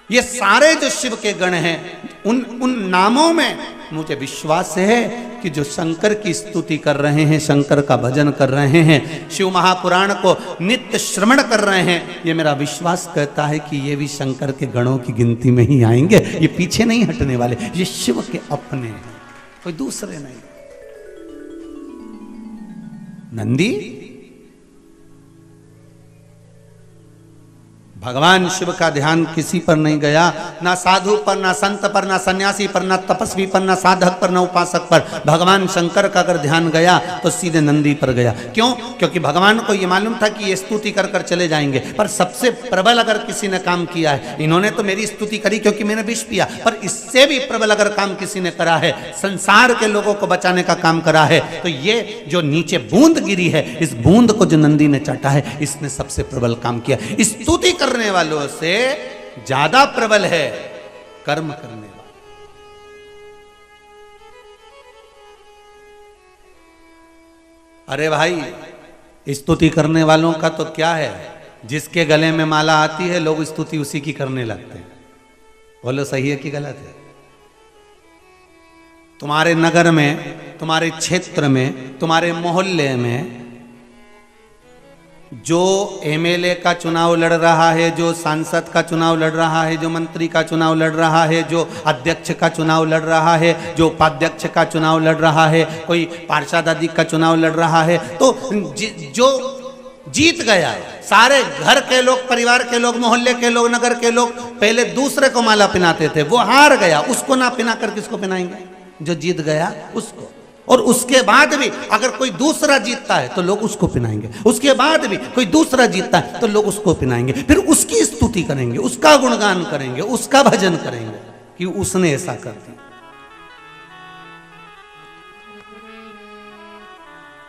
Speaker 1: ये सारे जो शिव के गण हैं, उन नामों में मुझे विश्वास है कि जो शंकर की स्तुति कर रहे हैं, शंकर का भजन कर रहे हैं, शिव महापुराण को नित्य श्रवण कर रहे हैं, ये मेरा विश्वास कहता है कि ये भी शंकर के गणों की गिनती में ही आएंगे। ये पीछे नहीं हटने वाले, ये शिव के अपने हैं, कोई दूसरे नहीं। नंदी भगवान शिव का ध्यान किसी पर नहीं गया, ना साधु पर, ना संत पर, ना सन्यासी पर, ना तपस्वी पर, ना साधक पर, ना उपासक पर। भगवान शंकर का अगर ध्यान गया तो सीधे नंदी पर गया। क्यों? क्योंकि भगवान को ये मालूम था कि ये स्तुति कर कर चले जाएंगे, पर सबसे प्रबल अगर किसी ने काम किया है, इन्होंने तो मेरी स्तुति करी क्योंकि मैंने विष पिया, पर इससे भी प्रबल अगर काम किसी ने करा है, संसार के लोगों को बचाने का काम करा है, तो ये जो नीचे बूंद गिरी है, इस बूंद को जो नंदी ने चाटा है, इसने सबसे प्रबल काम किया। स्तुति करने वालों से ज्यादा प्रबल है कर्म करने वाला। अरे भाई, स्तुति करने वालों का तो क्या है, जिसके गले में माला आती है लोग स्तुति उसी की करने लगते हैं। बोलो सही है कि गलत है? तुम्हारे नगर में, तुम्हारे क्षेत्र में, तुम्हारे मोहल्ले में जो एमएलए का चुनाव लड़ रहा है, जो सांसद का चुनाव लड़ रहा है, जो मंत्री का चुनाव लड़ रहा है, जो अध्यक्ष का चुनाव लड़ रहा है, जो उपाध्यक्ष का चुनाव लड़ रहा है, कोई पार्षद आदि का चुनाव लड़ रहा है, तो जो जीत गया, सारे घर के लोग, परिवार के लोग, मोहल्ले के लोग, नगर के लोग पहले दूसरे को माला पहनाते थे, वो हार गया, उसको ना पहना कर किसको पहनाएंगे? जो जीत गया उसको। और उसके बाद भी अगर कोई दूसरा जीतता है तो लोग उसको पहनाएंगे, उसके बाद भी कोई दूसरा जीतता है तो लोग उसको पहनाएंगे, फिर उसकी स्तुति करेंगे, उसका गुणगान करेंगे, उसका भजन करेंगे कि उसने ऐसा कर दिया।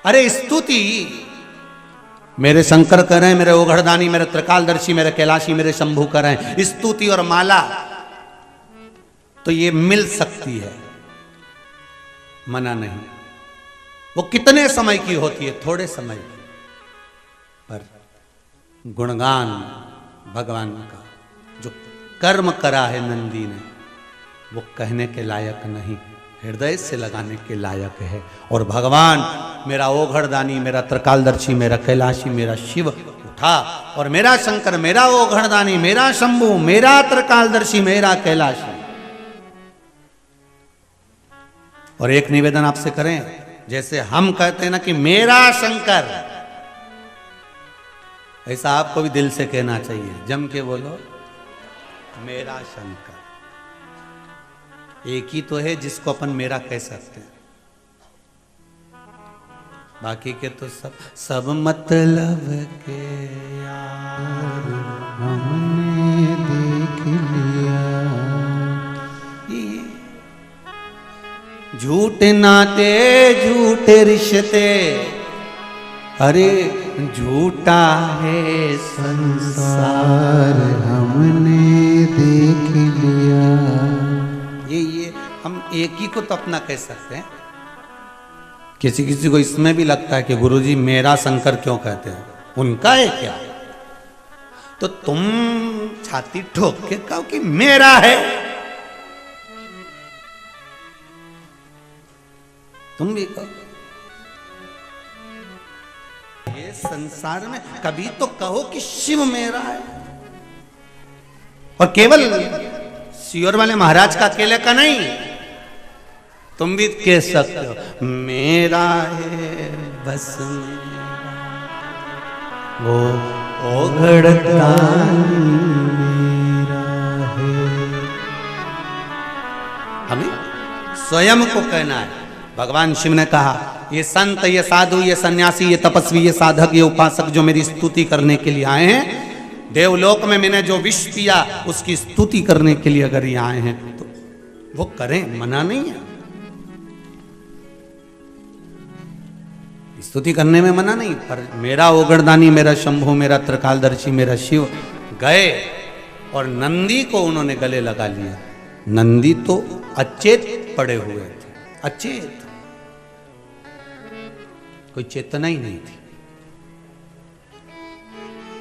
Speaker 1: अरे स्तुति मेरे शंकर कर रहे हैं, मेरे ओघड़दानी, मेरे त्रिकालदर्शी, मेरे कैलाशी, मेरे शंभू कर रहे हैं। स्तुति और माला तो ये मिल सकती है, मना नहीं। वो कितने समय की होती है? थोड़े समय की। पर गुणगान भगवान का जो कर्म करा है नंदी ने, वो कहने के लायक नहीं, हृदय से लगाने के लायक है। और भगवान मेरा ओघड़दानी, मेरा त्रिकालदर्शी, मेरा कैलाशी, मेरा शिव उठा, और मेरा शंकर, मेरा ओघड़दानी, मेरा शंभू, मेरा त्रिकालदर्शी, मेरा कैलाशी। और एक निवेदन आपसे करें, जैसे हम कहते हैं ना कि मेरा शंकर, ऐसा आपको भी दिल से कहना चाहिए, जम के बोलो मेरा शंकर। एक ही तो है जिसको अपन मेरा कह सकते हैं, बाकी के तो सब मतलब के यार हमने देख लिया। झूठे नाते झूठे रिश्ते, अरे झूठा है संसार हमने देख लिया। ये हम एक ही को तो अपना कह सकते हैं। किसी किसी को इसमें भी लगता है कि गुरुजी मेरा शंकर क्यों कहते हैं, उनका है क्या? तो तुम छाती ठोक के कहो कि मेरा है। तुम भी कहो, ये संसार में कभी तो कहो कि शिव मेरा है। और केवल सियोर वाले महाराज का अकेले का नहीं, तुम भी कह सकते हो मेरा है बस मेरा, वो ओघड़दानी मेरा है। हमें स्वयं को कहना है। भगवान शिव ने कहा, ये संत, ये साधु, ये सन्यासी, ये तपस्वी, ये साधक, ये उपासक जो मेरी स्तुति करने के लिए आए हैं, देवलोक में मैंने जो विष पिया उसकी स्तुति करने के लिए अगर ये आए हैं तो वो करें, मना नहीं है। स्तुति करने में मना नहीं, पर मेरा ओघड़दानी, मेरा शंभू, मेरा त्रिकालदर्शी, मेरा शिव गए और नंदी को उन्होंने गले लगा लिया। नंदी तो अचेत पड़े हुए थे, अचेत, कोई चेतना ही नहीं थी,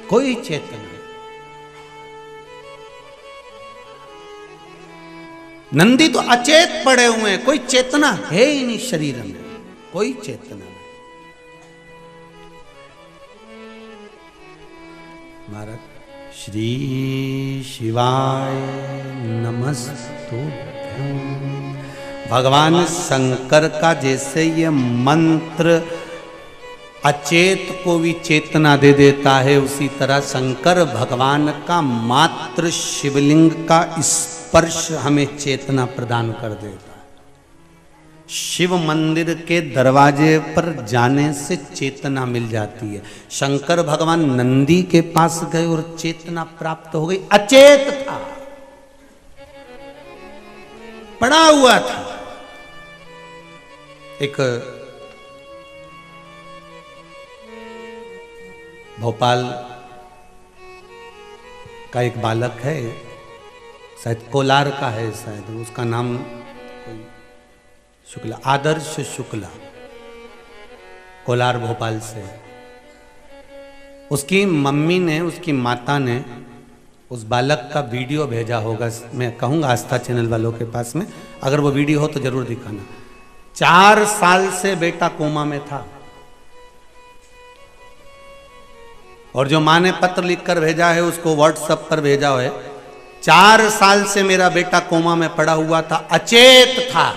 Speaker 1: कोई चेतना नहीं। नंदी तो अचेत पड़े हुए हैं, कोई चेतना है ही नहीं शरीर में, कोई चेतना नहीं। महाराज, श्री शिवाय नमस्तुभ्यं। भगवान शंकर का जैसे ये मंत्र अचेत को भी चेतना दे देता है, उसी तरह शंकर भगवान का मात्र शिवलिंग का स्पर्श हमें चेतना प्रदान कर देता है। शिव मंदिर के दरवाजे पर जाने से चेतना मिल जाती है। शंकर भगवान नंदी के पास गए और चेतना प्राप्त हो गई। अचेत था, पड़ा हुआ था। एक भोपाल का एक बालक है, शायद कोलार का है, शायद उसका नाम शुक्ला, आदर्श शुक्ला, कोलार भोपाल से। उसकी मम्मी ने, उसकी माता ने उस बालक का वीडियो भेजा होगा, मैं कहूँगा आस्था चैनल वालों के पास में, अगर वो वीडियो हो तो जरूर दिखाना। 4 साल से बेटा कोमा में था और जो माँ ने पत्र लिखकर भेजा है उसको व्हाट्सएप पर भेजा है। 4 साल से मेरा बेटा कोमा में पड़ा हुआ था, अचेत था,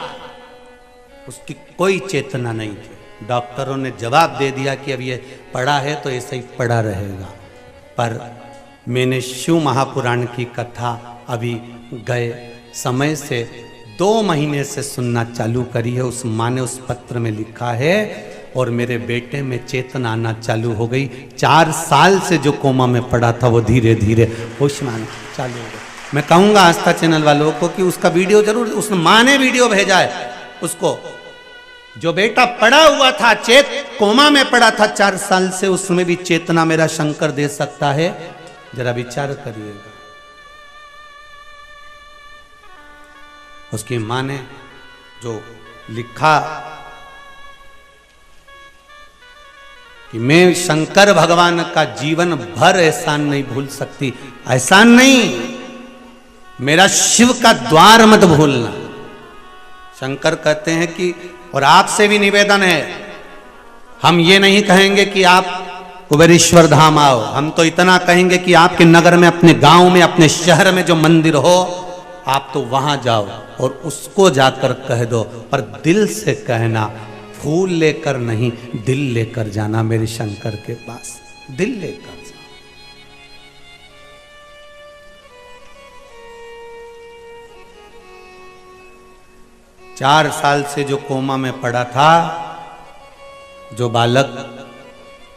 Speaker 1: उसकी कोई चेतना नहीं थी। डॉक्टरों ने जवाब दे दिया कि अब ये पड़ा है तो ऐसे ही पड़ा रहेगा। पर मैंने शिव महापुराण की कथा अभी गए समय से 2 महीने से सुनना चालू करी है। उस माँ ने उस पत्र में लिखा है और मेरे बेटे में चेतना आना चालू हो गई। 4 साल से जो कोमा में पड़ा था वो धीरे धीरे होश में आना चालू हो गया। मैं कहूँगा आस्था चैनल वालों को कि उसका वीडियो जरूर, उस माँ ने वीडियो भेजा है उसको, जो बेटा पड़ा हुआ था, चेत कोमा में पड़ा था 4 साल से, उसमें भी चेतना मेरा शंकर दे सकता है। जरा विचार करिएगा। उसकी मां ने जो लिखा कि मैं शंकर भगवान का जीवन भर एहसान नहीं भूल सकती। एहसान नहीं, मेरा शिव का द्वार मत भूलना। शंकर कहते हैं कि, और आपसे भी निवेदन है, हम ये नहीं कहेंगे कि आप कुबेरेश्वर धाम आओ, हम तो इतना कहेंगे कि आपके नगर में, अपने गांव में, अपने शहर में जो मंदिर हो आप तो वहां जाओ और उसको जाकर कह दो, पर दिल से कहना, फूल लेकर नहीं, दिल लेकर जाना मेरे शंकर के पास, दिल लेकर। 4 साल से जो कोमा में पड़ा था जो बालक,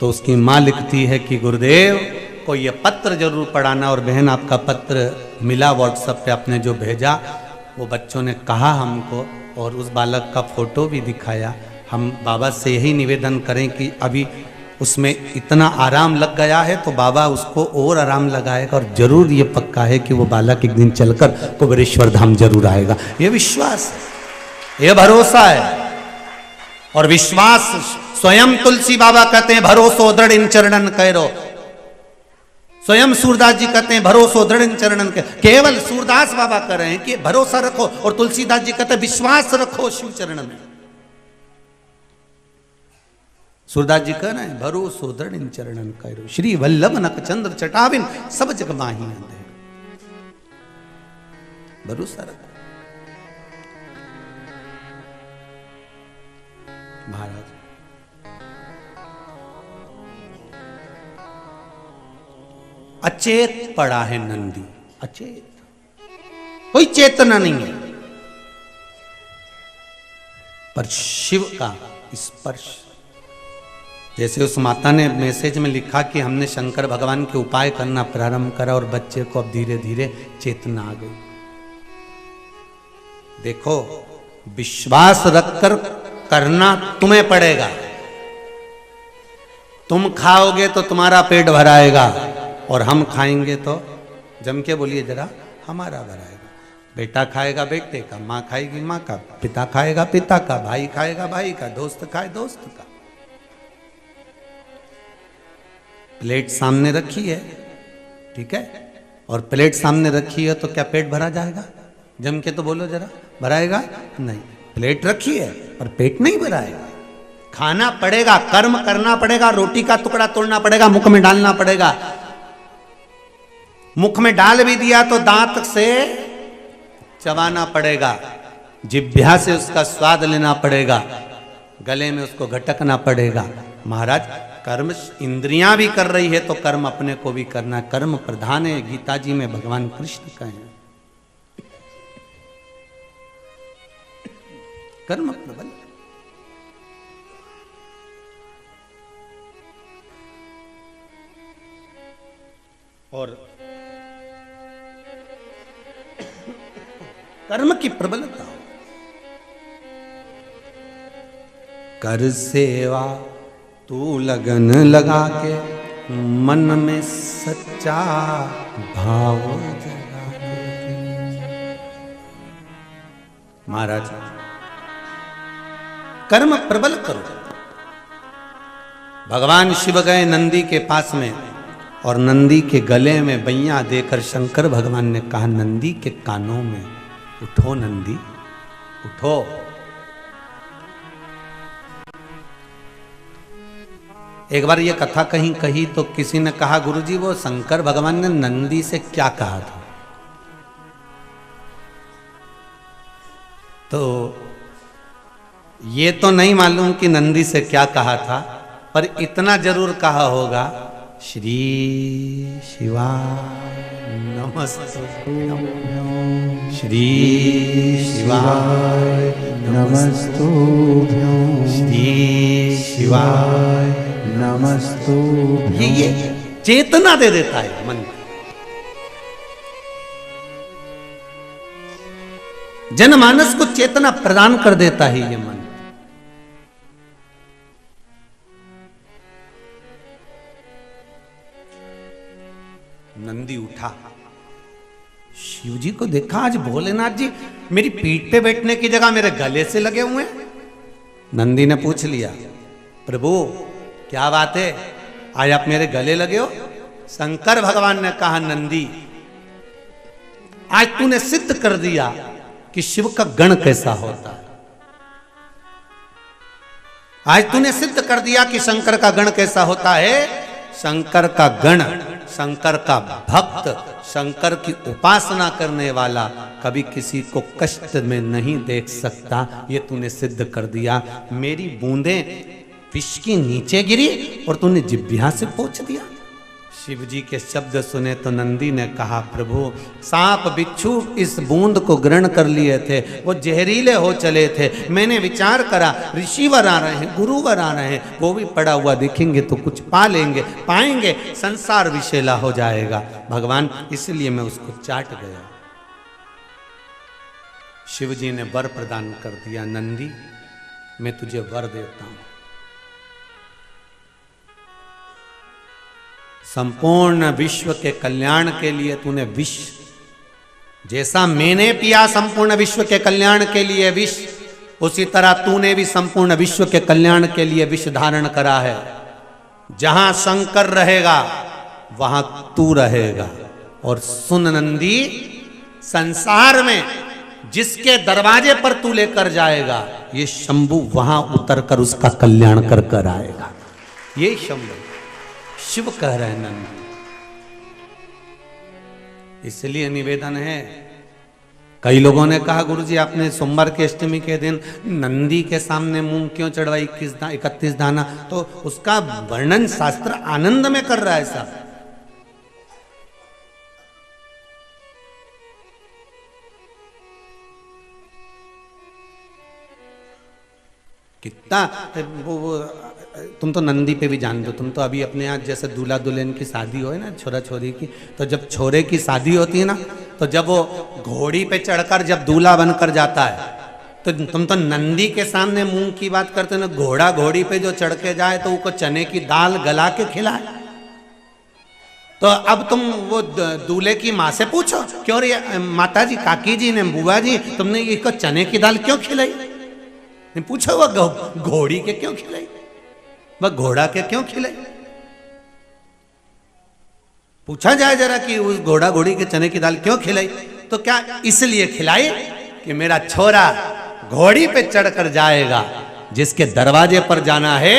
Speaker 1: तो उसकी माँ लिखती है कि गुरुदेव को ये पत्र जरूर पढ़ाना। और बहन आपका पत्र मिला व्हाट्सएप पे, आपने जो भेजा, वो बच्चों ने कहा हमको और उस बालक का फोटो भी दिखाया। हम बाबा से यही निवेदन करें कि अभी उसमें इतना आराम लग गया है तो बाबा उसको और आराम लगाएगा, और जरूर ये पक्का है कि वो बालक एक दिन चलकर कुबेरेश्वर धाम जरूर आएगा। ये विश्वास है, ये भरोसा है। और विश्वास स्वयं तुलसी बाबा कहते हैं, भरोसो दृढ़ इन चरणन करो। स्वयं सूरदास जी कहते हैं, भरोसो दृढ़ इन चरणन करो। केवल सूरदास बाबा कह रहे हैं कि भरोसा रखो, और तुलसीदास जी कहते हैं विश्वास रखो शिव चरण में। सूरदास जी कह रहे हैं, भरोसो दृढ़ इन चरणन करो, श्री वल्लभ नक चंद्र चटाविन सब जग माही अंधेर। भरोसा रखो। महाराज अचेत पड़ा है नंदी, अचेत, कोई चेतना नहीं है, पर शिव का स्पर्श। जैसे उस माता ने मैसेज में लिखा कि हमने शंकर भगवान के उपाय करना प्रारंभ करा और बच्चे को अब धीरे धीरे चेतना आ गई। देखो, विश्वास रखकर करना तुम्हें पड़ेगा। तुम खाओगे तो तुम्हारा पेट भराएगा, और हम खाएंगे तो, जम के बोलिए जरा, हमारा भराएगा। बेटा खाएगा बेटे का, माँ खाएगी माँ का, पिता खाएगा पिता का, भाई खाएगा भाई का, दोस्त खाए दोस्त का। प्लेट सामने रखी है, ठीक है, और प्लेट सामने रखी है तो क्या पेट भरा जाएगा? जम के तो बोलो जरा, भराएगा नहीं। प्लेट रखी है पर पेट नहीं भराएगा। खाना पड़ेगा, कर्म करना पड़ेगा, रोटी का टुकड़ा तोड़ना पड़ेगा, मुख में डालना पड़ेगा। मुख में डाल भी दिया तो दांत से चबाना पड़ेगा, जिह्वा से उसका स्वाद लेना पड़ेगा, गले में उसको घटकना पड़ेगा, महाराज कर्म इंद्रियां भी कर रही है तो कर्म अपने को भी करना, कर्म प्रधान है, गीता जी में भगवान कृष्ण कहे कर्म प्रबल। और कर्म की प्रबलता हो, कर सेवा तू लगन लगा के, मन में सच्चा भाव जगा के। महाराज कर्म प्रबल करो। भगवान शिव गए नंदी के पास में और नंदी के गले में बैया देकर शंकर भगवान ने कहा नंदी के कानों में, उठो नंदी उठो। एक बार ये कथा कहीं कही तो किसी ने कहा गुरुजी वो शंकर भगवान ने नंदी से क्या कहा था? तो ये तो नहीं मालूम कि नंदी से क्या कहा था, पर इतना जरूर कहा होगा श्री शिवाय नमस्तुभ्यं, श्री शिवाय
Speaker 3: नमस्तुभ्यं,
Speaker 1: श्री शिवाय
Speaker 3: नमस्तुभ्यं।
Speaker 1: ये चेतना दे देता है मन को। जनमानस को चेतना प्रदान कर देता है ये मन। नंदी उठा, शिव जी को देखा आज भोलेनाथ जी मेरी पीठ पे बैठने की जगह मेरे गले से लगे हुए हैं। नंदी ने पूछ लिया प्रभु क्या बात है, आज आप मेरे गले लगे हो? शंकर भगवान ने कहा नंदी आज तूने सिद्ध कर दिया कि शिव का गण कैसा होता है। आज तूने सिद्ध कर दिया कि शंकर का गण कैसा होता है। शंकर का गण, शंकर का भक्त, शंकर की उपासना करने वाला कभी किसी को कष्ट में नहीं देख सकता। ये तूने सिद्ध कर दिया। मेरी बूंदें विष की नीचे गिरी और तूने जिह्वा से पोंछ दिया। शिव जी के शब्द सुने तो नंदी ने कहा प्रभु सांप बिच्छू इस बूंद को ग्रहण कर लिए थे, वो जहरीले हो चले थे। मैंने विचार करा ऋषिवर आ रहे हैं, गुरुवर आ रहे हैं, वो भी पड़ा हुआ दिखेंगे तो कुछ पा लेंगे, पाएंगे, संसार विषैला हो जाएगा भगवान, इसलिए मैं उसको चाट गया। शिव जी ने वर प्रदान कर दिया, नंदी मैं तुझे वर देता हूं, संपूर्ण विश्व के कल्याण के लिए तूने विष, जैसा मैंने पिया संपूर्ण विश्व के कल्याण के लिए विष, उसी तरह तूने भी संपूर्ण विश्व के कल्याण के लिए विष धारण करा है। जहां शंकर रहेगा वहां तू रहेगा। और सुन नंदी, संसार में जिसके दरवाजे पर तू लेकर जाएगा ये शंभु वहां उतर कर उसका कल्याण कर कर आएगा। ये शंभु शिव कह रहे हैं नंदी। इसलिए निवेदन है, कई लोगों ने कहा गुरुजी आपने सोमवार की अष्टमी के दिन नंदी के सामने मूंग क्यों चढ़वाई 31 दाना, तो उसका वर्णन शास्त्र आनंद में कर रहा है साहब। कितना वो तुम तो नंदी पे भी जानते हो, तुम तो अभी अपने यहाँ जैसे दूल्हा दुल्हन की शादी हो है ना, छोरा छोरी की, तो जब छोरे की शादी होती है ना, तो जब वो घोड़ी पे चढ़कर जब दूल्हा बनकर जाता है तो तुम तो नंदी के सामने मूंग की बात करते हो ना। घोड़ा घोड़ी पे जो चढ़ के जाए तो उसको चने की दाल गला के खिलाए। तो अब तुम वो दूल्हे की माँ से पूछो क्यों रे माता जी, काकी जी ने, बुआ जी, तुमने इसको चने की दाल क्यों खिलाई? पूछो वह घोड़ी के क्यों खिलाई, वह घोड़ा के क्यों खिलाई? पूछा जाए जरा कि उस घोड़ा घोड़ी के चने की दाल क्यों खिलाई? तो क्या इसलिए खिलाई कि मेरा छोरा घोड़ी पे चढ़कर जाएगा, जिसके दरवाजे पर जाना है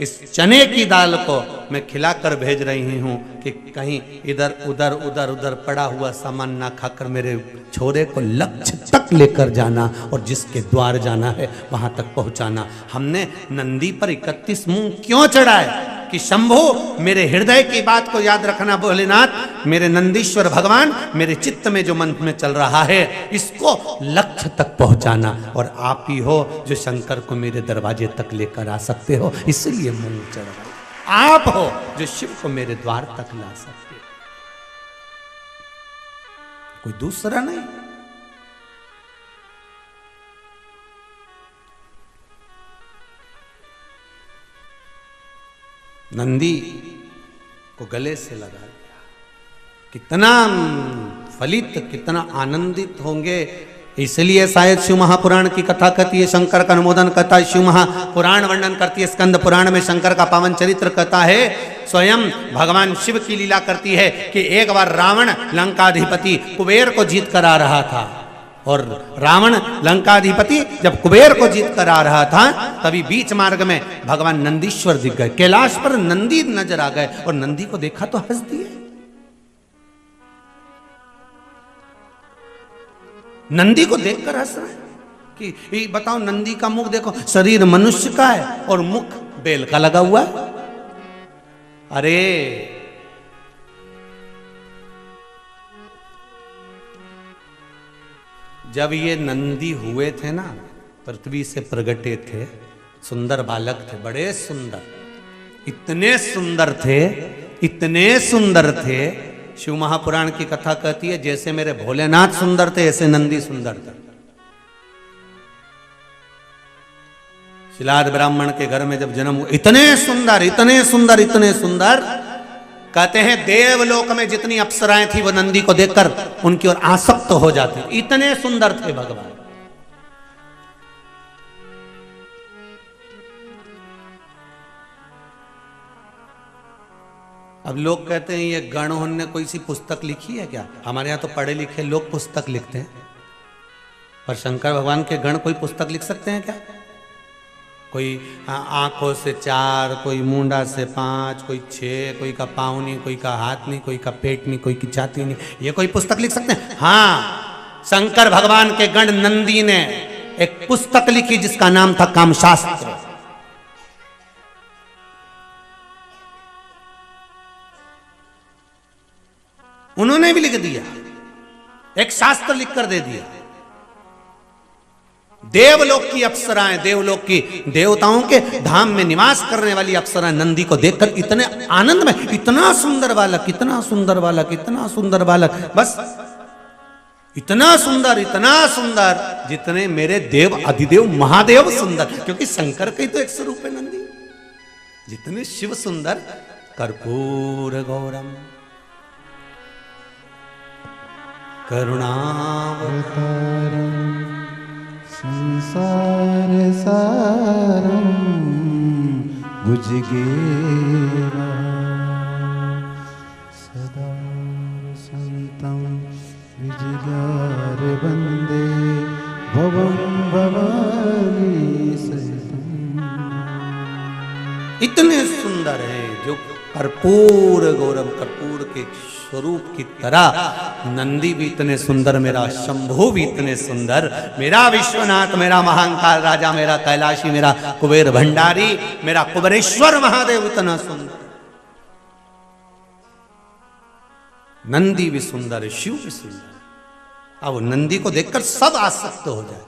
Speaker 1: इस चने की दाल को मैं खिलाकर भेज रही हूं कि कहीं इधर उधर उधर उधर पड़ा हुआ सामान ना खाकर मेरे छोरे को लक्ष्य तक लेकर जाना और जिसके द्वार जाना है वहां तक पहुंचाना। हमने नंदी पर 31 मूंग क्यों चढ़ाए कि शंभो मेरे हृदय की बात को याद रखना भोलेनाथ, मेरे नंदीश्वर भगवान, मेरे चित्त में जो मन में चल रहा है इसको लक्ष्य तक पहुंचाना, और आप ही हो जो शंकर को मेरे दरवाजे तक लेकर आ सकते हो, इसलिए मूंग चढ़ाए। आप हो जो शिव को मेरे द्वार तक ला सकते हो, कोई दूसरा नहीं। नंदी को गले से लगा लिया, कितना फलित, कितना आनंदित होंगे। इसलिए शायद शिव महापुराण की कथा कहती है, शंकर का अनुमोदन कहता है, शिव महापुराण वर्णन करती है, स्कंद पुराण में शंकर का पावन चरित्र कहता है, स्वयं भगवान शिव की लीला करती है कि एक बार रावण लंकाधिपति कुबेर को जीत कर आ रहा था, और रावण लंकाधिपति जब कुबेर को जीत कर आ रहा था तभी बीच मार्ग में भगवान नंदीश्वर दिख गए, कैलाश पर नंदी नजर आ गए, और नंदी को देखा तो हंस दिए। नंदी को देखकर हंस रहे कि ये बताओ, नंदी का मुख देखो, शरीर मनुष्य का है और मुख बेल का लगा हुआ है। अरे जब ये नंदी हुए थे ना, पृथ्वी से प्रगटे थे, सुंदर बालक थे, बड़े सुंदर, इतने सुंदर थे, इतने सुंदर थे। शिव महापुराण की कथा कहती है जैसे मेरे भोलेनाथ सुंदर थे ऐसे नंदी सुंदर थे। शिलाद ब्राह्मण के घर में जब जन्म हुआ, इतने सुंदर, इतने सुंदर, इतने सुंदर, कहते हैं देवलोक में जितनी अप्सराएं थी वो नंदी को देखकर उनकी ओर आसक्त हो जाती, इतने सुंदर थे भगवान। अब लोग कहते हैं ये गणों ने कोई सी पुस्तक लिखी है क्या? हमारे यहाँ तो पढ़े लिखे लोग पुस्तक लिखते हैं, पर शंकर भगवान के गण कोई पुस्तक लिख सकते हैं क्या? कोई आंखों से 4, कोई मुंडा से 5, कोई 6, कोई का पाँव नहीं, कोई का हाथ नहीं, कोई का पेट नहीं, कोई की छाती नहीं, ये कोई पुस्तक लिख सकते हैं? हाँ, शंकर भगवान के गण नंदी ने एक पुस्तक लिखी जिसका नाम था कामशास्त्र। उन्होंने भी लिख दिया, एक शास्त्र लिखकर दे दिया। देवलोक की अप्सराएं, देवलोक की देवताओं के धाम में निवास करने वाली अप्सराएं नंदी को देखकर इतने आनंद में, इतना सुंदर बालक, इतना सुंदर बालक, इतना सुंदर बालक, बस इतना सुंदर जितने मेरे देव अधिदेव महादेव सुंदर, क्योंकि शंकर का ही तो एक स्वरूप है नंदी। जितने शिव सुंदर, कर्पूर गौरम
Speaker 3: करुणावतारम संसार सारम भुजगेवा सदा संतं विजयार वंदे भवं भवानी सहितं।
Speaker 1: इतने सुंदर है जो कर्पूर गौरम, कर्पूर के स्वरूप की तरह नंदी भी इतने सुंदर, मेरा शंभु भी इतने सुंदर, मेरा विश्वनाथ, मेरा महांकाल राजा, मेरा कैलाशी, मेरा कुबेर भंडारी, मेरा कुबेरेश्वर महादेव इतना सुंदर। नंदी भी सुंदर है, शिव भी सुंदर। अब नंदी को देखकर सब आसक्त हो जाए।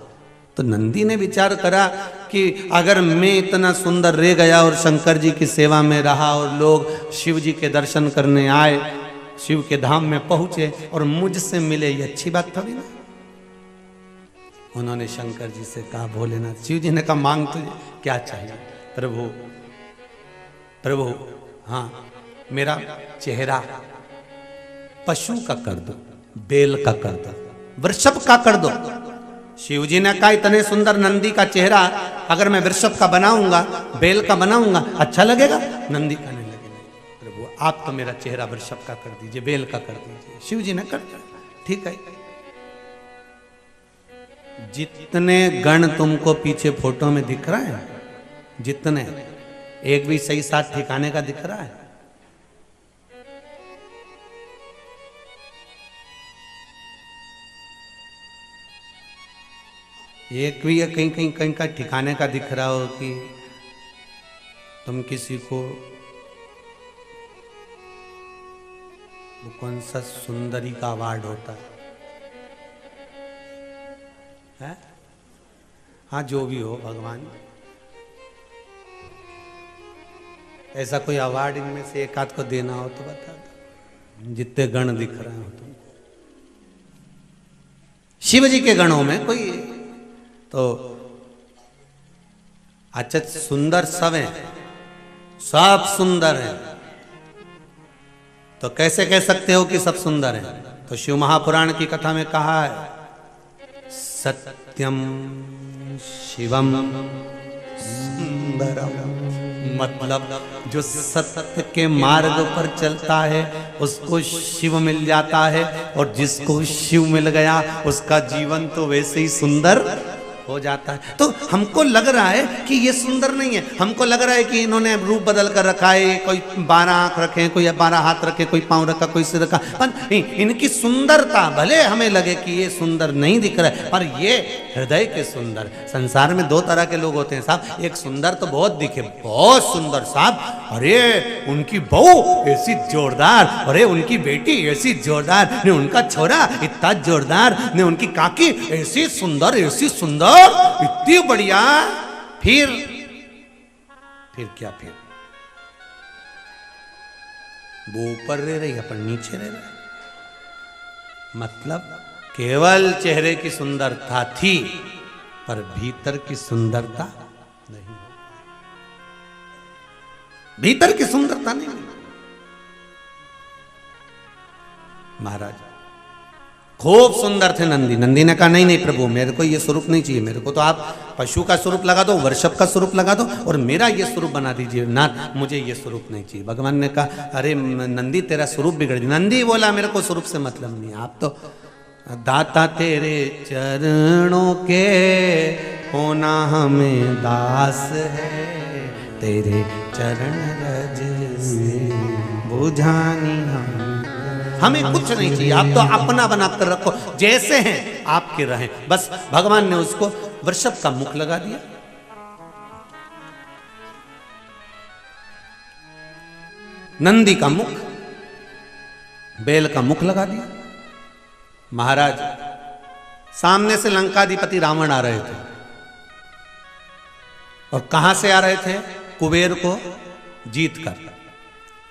Speaker 1: तो नंदी ने विचार करा कि अगर मैं इतना सुंदर रह गया और शंकर जी की सेवा में रहा और लोग शिव जी के दर्शन करने आए, शिव के धाम में पहुंचे और मुझसे मिले, ये अच्छी बात थोड़ी ना। उन्होंने शंकर जी से कहा, भोलेनाथ, शिव जी ने कहा मांग तुझे क्या चाहिए? प्रभु प्रभु, हाँ, मेरा चेहरा पशु का कर दो, बैल का कर दो, वृषभ का कर दो। शिव जी ने कहा इतने सुंदर नंदी का चेहरा अगर मैं वृषभ का बनाऊंगा, बैल का बनाऊंगा, अच्छा लगेगा? नंदी कहने लगे, नहीं प्रभु, आप तो मेरा चेहरा वृषभ का कर दीजिए, बैल का कर दीजिए। शिव जी ने कर दिया, ठीक है। जितने गण तुमको पीछे फोटो में दिख रहे हैं, जितने एक भी सही साथ ठिकाने का दिख रहा है? एक भी कहीं कहीं कहीं का ठिकाने का दिख रहा हो कि तुम किसी को वो कौन सा सुंदरी का अवार्ड होता है? हाँ जो भी हो भगवान, ऐसा कोई अवार्ड इनमें से एक आध को देना हो तो बता दो, जितने गण दिख रहे हो तुम। शिव जी के गणों में कोई तो अच्छा सुंदर सब है, सब सुंदर है, तो कैसे कह सकते हो कि सब सुंदर है? तो शिव महापुराण की कथा में कहा है सत्यम शिवम सुंदरम, मतलब जो सत्य के मार्ग पर चलता है उसको शिव मिल जाता है, और जिसको शिव मिल गया उसका जीवन तो वैसे ही सुंदर हो जाता है। तो हमको लग रहा है कि ये सुंदर नहीं है, हमको लग रहा है कि इन्होंने रूप बदल कर रखा है, कोई 12 आंख रखे, कोई 12 हाथ रखे, कोई पांव रखा, कोई सिर रखा, पर इनकी सुंदरता भले हमें लगे कि ये सुंदर नहीं दिख रहा है, पर ये हृदय के सुंदर। संसार में 2 तरह के लोग होते हैं साहब, एक सुंदर तो बहुत दिखे, बहुत सुंदर साहब, अरे उनकी बहू ऐसी जोरदार, अरे उनकी बेटी ऐसी जोरदार, ने उनका छोरा इतना जोरदार, ने उनकी काकी ऐसी सुंदर, ऐसी सुंदर, इतनी बढ़िया, फिर क्या? फिर वो ऊपर रह रही, अपन नीचे रह रहे। मतलब केवल चेहरे की सुंदरता थी, पर भीतर की सुंदरता नहीं, भीतर की सुंदरता नहीं। महाराज खूब सुंदर थे नंदी। नंदी ने कहा नहीं नहीं प्रभु, मेरे को ये स्वरूप नहीं चाहिए, मेरे को तो आप पशु का स्वरूप लगा दो, वृषभ का स्वरूप लगा दो, और मेरा ये स्वरूप बना दीजिए नाथ, मुझे ये स्वरूप नहीं चाहिए। भगवान ने कहा अरे नंदी तेरा स्वरूप बिगड़ गया। नंदी बोला मेरे को स्वरूप से मतलब नहीं, आप तो दाता तेरे चरणों के होना हमें दास है, तेरे चरण रज से बुझानी हमें कुछ नहीं चाहिए, आप तो अपना बनाकर रखो, जैसे हैं आपके रहें बस। भगवान ने उसको वृषभ का मुख लगा दिया, नंदी का मुख, बेल का मुख लगा दिया। महाराज सामने से लंकाधिपति रावण आ रहे थे, और कहां से आ रहे थे? कुबेर को जीत कर।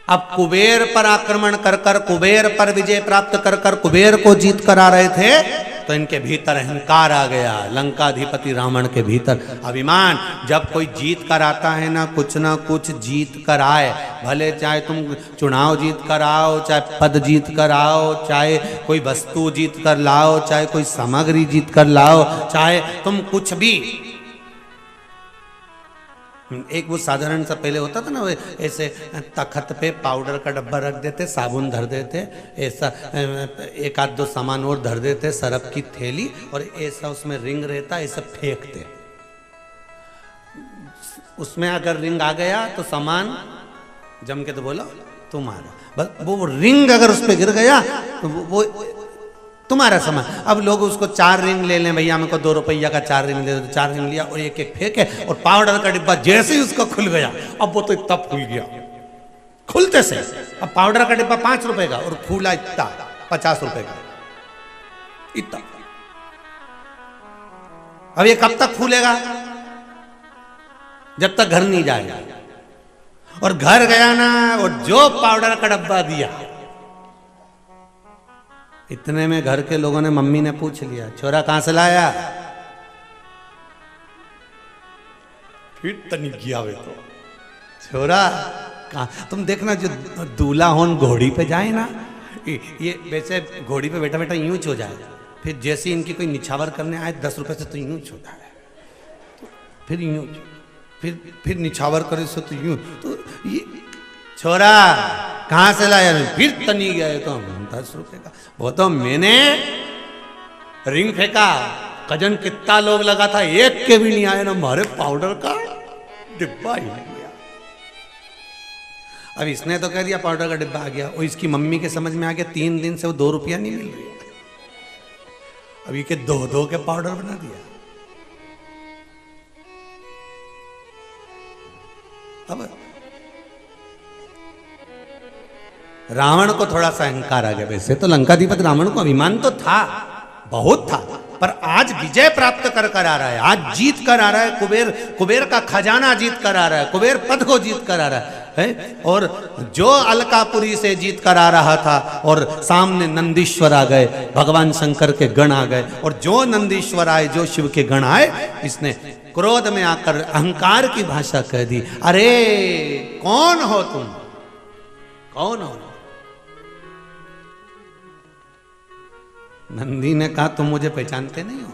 Speaker 1: अब कुबेर पर आक्रमण कर कर, कुबेर पर विजय प्राप्त कर कर कुबेर को जीत कर आ रहे थे, तो इनके भीतर अहंकार आ गया, लंकाधिपति रावण के भीतर अभिमान। जब कोई जीत कर आता है ना कुछ जीत कर आए, भले चाहे तुम चुनाव जीत कर आओ, चाहे पद जीत कर आओ, चाहे कोई वस्तु जीत कर लाओ, चाहे कोई सामग्री जीत कर लाओ, चाहे तुम कुछ भी, एक वो साधारण सा पहले होता था ना, वो ऐसे तखत पे पाउडर का डब्बा रख देते, साबुन धर देते, ऐसा एक आध 2 सामान और धर देते, सरफ की थैली, और ऐसा उसमें रिंग रहता, ऐसा फेंकते, उसमें अगर रिंग आ गया तो सामान जम के तो बोलो तुम्हारा, बस वो रिंग अगर उस पर गिर गया तो वो तुम्हारा सामान। अब लोग उसको 4 रिंग ले लें, भैया मेरे को 2 रुपया का 4 रिंग दे दो, 4 रिंग लिया और एक एक फेंके, और पाउडर का डिब्बा जैसे ही उसका खुल गया, अब वो तो इतना फूल गया खुलते से। अब पाउडर का डिब्बा 5 रुपए का और फूला इतना 50 रुपए का, इतना। अब ये कब तक फूलेगा? जब तक घर नहीं जाएगा। और घर गया ना, और जो पाउडर का डब्बा दिया, इतने में घर के लोगों ने, मम्मी ने पूछ लिया छोरा कहां से लाया? फिर तनी गया वे तो छोरा कहां। तुम देखना जो दूल्हा होन घोड़ी पे जाए ना, ये वैसे घोड़ी पे बैठा बैठा यूं हो जाए, फिर जैसे इनकी कोई निछावर करने आए 10 रुपए से तो यूं छोटा है, फिर यूं, फिर निछावर करे से तो यूं, तो ये छोरा कहां से लाया? फिर तनी गया तो 10 रुपए का। वो तो मैंने रिंग फेंका, कजन कितना लोग लगा था, एक के भी नहीं आया ना, हमारे पाउडर का डिब्बा ही नहीं गया। अब इसने तो कह दिया पाउडर का डिब्बा आ गया, और इसकी मम्मी के समझ में आ गया 3 दिन से वो 2 रुपया नहीं मिल रही है। अब ये के 2 के पाउडर बना दिया। अब रावण को थोड़ा सा अहंकार आ गया। वैसे तो लंकाधिपति रावण को अभिमान तो था, बहुत था, पर आज विजय प्राप्त कर कर आ रहा है, आज जीत कर आ रहा है, कुबेर का खजाना जीत कर आ रहा है, कुबेर पद को जीत कर आ रहा है। और जो अलकापुरी से जीत कर आ रहा था और सामने नंदीश्वर आ गए, भगवान शंकर के गण आ गए, और जो नंदीश्वर आए, जो शिव के गण आए, इसने क्रोध में आकर अहंकार की भाषा कह दी, अरे कौन हो तुम, कौन हो? नंदी ने कहा तुम मुझे पहचानते नहीं हो।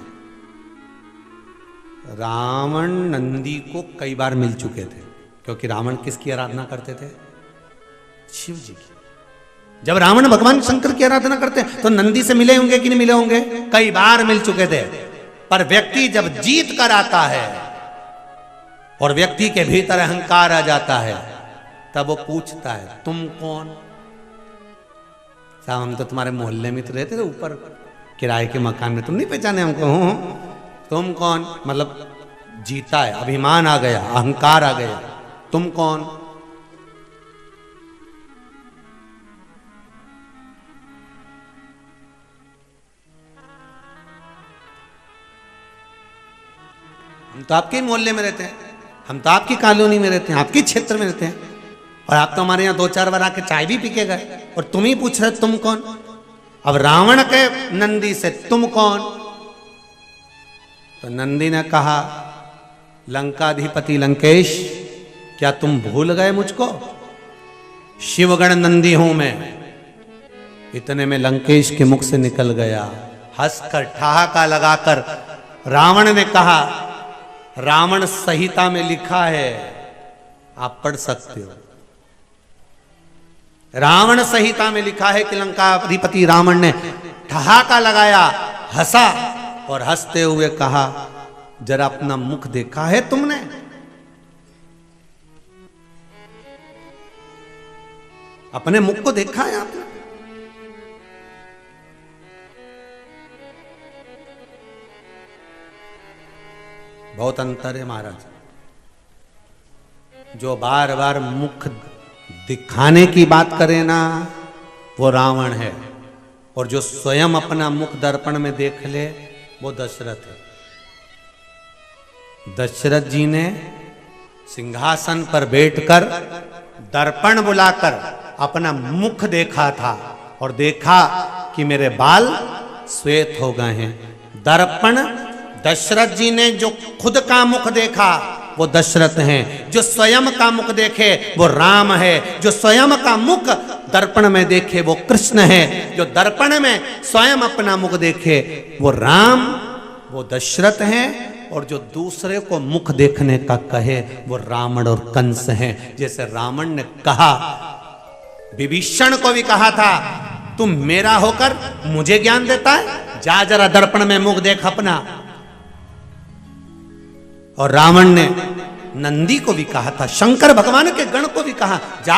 Speaker 1: रावण नंदी को कई बार मिल चुके थे, क्योंकि रावण किसकी आराधना करते थे? शिव जी की। जब रावण भगवान शंकर की आराधना करते हैं तो नंदी से मिले होंगे कि नहीं मिले होंगे? कई बार मिल चुके थे। पर व्यक्ति जब जीत कर आता है और व्यक्ति के भीतर अहंकार आ जाता है, तब वो पूछता है तुम कौन? साहब हम तो तुम्हारे मोहल्ले में तो रहते थे, ऊपर किराए के मकान में, तुम नहीं पहचाने हमको? हूं, तुम कौन? मतलब जीता है, अभिमान आ गया, अहंकार आ गया, तुम कौन? हम तो आपके मोहल्ले में रहते हैं, हम तो आपकी कॉलोनी में रहते हैं, आपके क्षेत्र में रहते हैं, और आप तो हमारे यहाँ 2-4 बार आके चाय भी पी के गए, और तुम ही पूछ रहे तुम कौन? अब रावण के नंदी से तुम कौन? तो नंदी ने कहा लंकाधिपति लंकेश, क्या तुम भूल गए मुझको? शिवगण नंदी हूं मैं। इतने में लंकेश के मुख से निकल गया, हंसकर ठहाका लगाकर रावण ने कहा, रावण संहिता में लिखा है, आप पढ़ सकते हो। रावण संहिता में लिखा है कि लंकाधिपति रावण ने ठहाका लगाया, हंसा, और हंसते हुए कहा, जरा अपना मुख देखा है तुमने? अपने मुख को देखा है आपने? बहुत अंतर है महाराज। जो बार बार मुख दिखाने की बात करे ना, वो रावण है, और जो स्वयं अपना मुख दर्पण में देख ले, वो दशरथ है। दशरथ जी ने सिंहासन पर बैठकर दर्पण बुलाकर अपना मुख देखा था, और देखा कि मेरे बाल श्वेत हो गए हैं। दर्पण, दशरथ जी ने जो खुद का मुख देखा वो दशरथ हैं, जो स्वयं का मुख देखे वो राम है, जो स्वयं का मुख दर्पण में देखे वो कृष्ण है, जो दर्पण में स्वयं अपना मुख देखे वो राम, वो दशरथ हैं, और जो दूसरे को मुख देखने का कहे वो रावण और कंस हैं। जैसे रावण ने कहा, विभीषण को भी कहा था, तुम मेरा होकर मुझे ज्ञान देता है, जा जरा दर्पण में मुख देख अपना। और रावण ने नंदी को भी कहा था, शंकर भगवान के गण को भी कहा, जा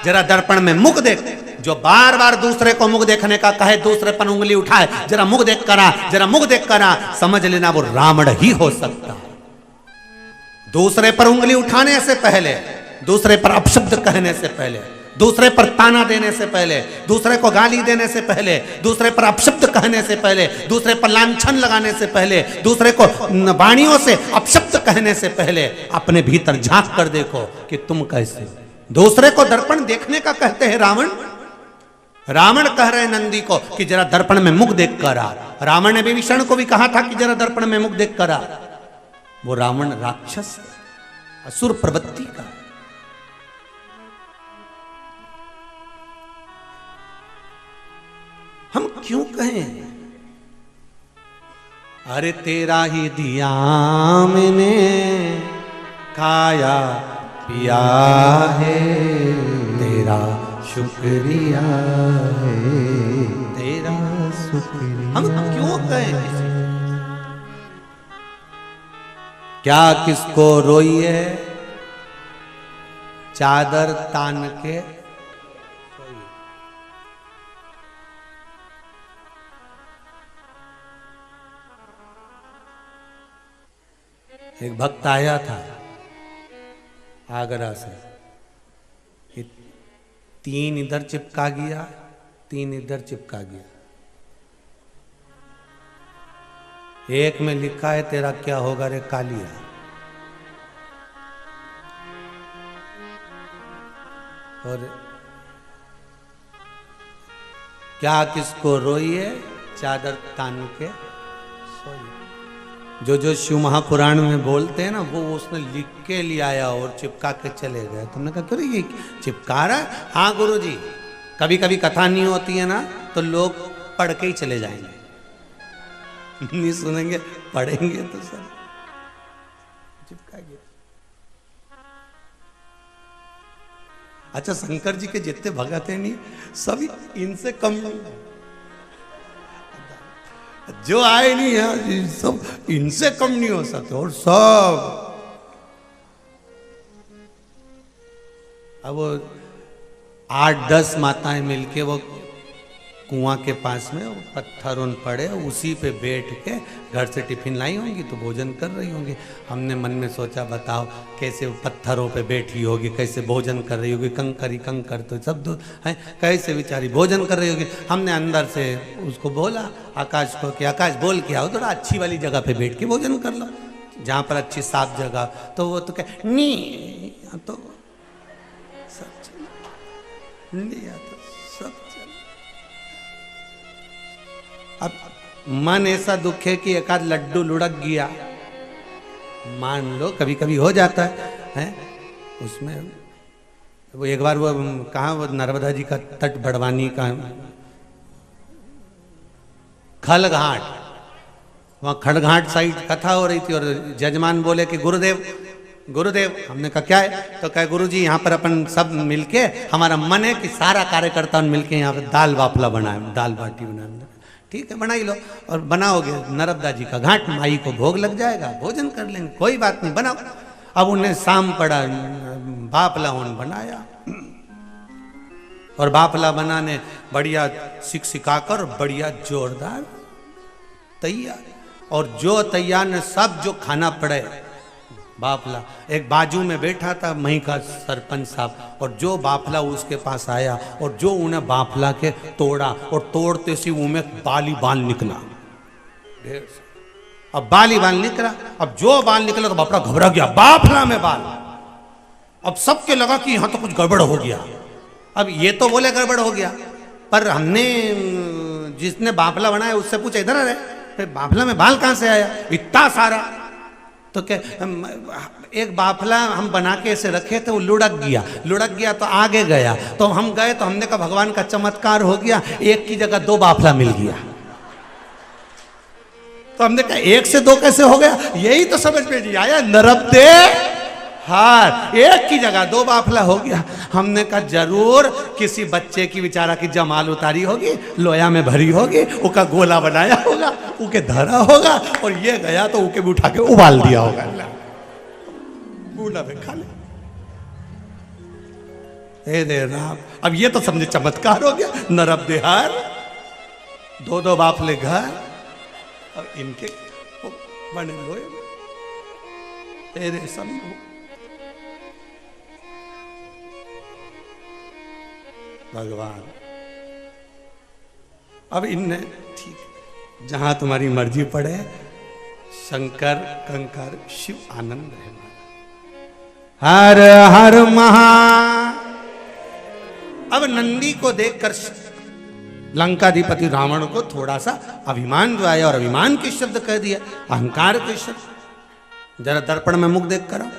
Speaker 1: जरा दर्पण में मुख देख। जो बार बार दूसरे को मुख देखने का कहे, दूसरे पर उंगली उठाए, जरा मुख देख करा, जरा मुख देख करा, समझ लेना वो रावण ही हो सकता है। दूसरे पर उंगली उठाने से पहले, दूसरे पर अपशब्द कहने से पहले, दूसरे पर ताना देने से पहले, दूसरे को गाली देने से पहले, दूसरे पर अपशब्द कहने से पहले, दूसरे पर लांछन लगाने से पहले, दूसरे को वाणियों से अपशब्द कहने से पहले अपने भीतर झांक कर देखो कि तुम कैसे। दूसरे को दर्पण देखने का कहते हैं रावण। रावण कह रहे नंदी को कि जरा दर्पण में मुख देख कर आ। रावण ने विभीषण को भी कहा था कि जरा दर्पण में मुख देख कर आ। वो रावण राक्षस, असुर प्रवृत्ति का। हम क्यों कहें, अरे तेरा ही दिया मैंने, खाया पिया है, तेरा शुक्रिया है, तेरा शुक्रिया। हम क्यों कहें, क्या किसको रोइए, चादर तान के एक भक्त आया था आगरा से, 3 इधर चिपका गया, 3 इधर चिपका गया। एक में लिखा है तेरा क्या होगा रे कालिया। और क्या किसको रोइए, चादर तान के सोइए। जो शिव महापुराण में बोलते हैं ना, वो उसने लिख के ले आया और चिपका के चले गए। तुमने कहा क्यों ये चिपका रहा है? हाँ गुरुजी, कभी कभी कथा नहीं होती है ना तो लोग पढ़ के ही चले जाएंगे, नहीं सुनेंगे, पढ़ेंगे तो सब चिपका गया। अच्छा, शंकर जी के जितने भगत हैं नहीं, सभी इनसे कम नहीं, जो आए नहीं है सब इनसे कम नहीं हो सकते। और सब अब वो 8-10 माताएं मिलके वो कुआं के पास में वो पत्थर उन पड़े, उसी पे बैठ के घर से टिफिन लाई होंगी तो भोजन कर रही होंगी। हमने मन में सोचा बताओ कैसे वो पत्थरों पे बैठी होगी, कैसे भोजन कर रही होगी, कंकर ही कंकर तो सब है, कैसे बेचारी भोजन कर रही होगी। हमने अंदर से उसको बोला आकाश को कि आकाश बोल के आओ, थोड़ा अच्छी वाली जगह पे बैठ के भोजन कर लो, जहाँ पर अच्छी साफ जगह। तो वो तो कह नहीं, तो सब लिया तो सब। अब मन ऐसा दुख है कि एक आध लड्डू लुढ़क गया, मान लो कभी कभी हो जाता है? उसमें वो एक बार वो कहाँ, वो नर्मदा जी का तट बड़वानी का खलघाट, वहाँ खड़घाट साइड कथा हो रही थी और जजमान बोले कि गुरुदेव गुरुदेव, हमने कहा क्या है? तो कहे गुरुजी यहाँ पर अपन सब मिलके, हमारा मन है कि सारा कार्यकर्ता मिलके यहाँ पर दाल बाफला बनाए, दाल बाटी बनाए। ठीक है, बना ही लो। और बनाओगे नर्मदा जी का घाट, माई को भोग लग जाएगा, भोजन कर लेंगे, कोई बात नहीं, बनाओ। अब उन्हें शाम पड़ा, बाफला उन बनाया और बाफला बनाने बढ़िया सिकाकर बढ़िया जोरदार तैयार। और जो तैयार ने सब जो खाना पड़े बाफला, एक बाजू में बैठा था मही का सरपंच साहब, और जो बाफला उसके पास आया और जो उन्हें बाफला के तोड़ा, और तोड़ते सी उनमें बाली बाल निकला। अब बाली बाल निकला, अब जो बाल निकला तो बापड़ा घबरा गया, बाफला में बाल। अब सबके लगा कि यहां तो कुछ गड़बड़ हो गया। अब ये तो बोले गड़बड़ हो गया, पर हमने जिसने बाफला बनाया उससे पूछा इधर आ रहे बाफला में बाल कहां से आया इतना सारा? तो क्या एक बाफला हम बना के ऐसे रखे थे, वो लुढ़क गया तो आगे गया। तो हम गए तो हमने कहा भगवान का चमत्कार हो गया, एक की जगह 2 बाफला मिल गया। तो हमने कहा 1 से 2 कैसे हो गया? यही तो समझ में नहीं आया, नरब्दे हार, एक की जगह 2 बाफला हो गया। हमने कहा जरूर किसी बच्चे की बेचारा की जमाल उतारी होगी, लोया में भरी होगी, उसका गोला बनाया होगा, उके धरा होगा, और ये गया तो उके भी उठा के उबाल दिया होगा, गोला में खा ले। हे दे राम, अब ये तो समझे चमत्कार हो गया। नरब्दे हार, 2-2 बाफले घर, और इनके बने लोहे में तेरे शंभू। भगवान अब इनने ठीक, जहां तुम्हारी मर्जी पड़े, शंकर कंकर शिव आनंद है। हर हर महा। अब नंदी को देखकर लंकाधिपति रावण को थोड़ा सा अभिमान जो आया, और अभिमान के शब्द कह दिया, अहंकार के शब्द। जरा दर्पण में मुख देख करो,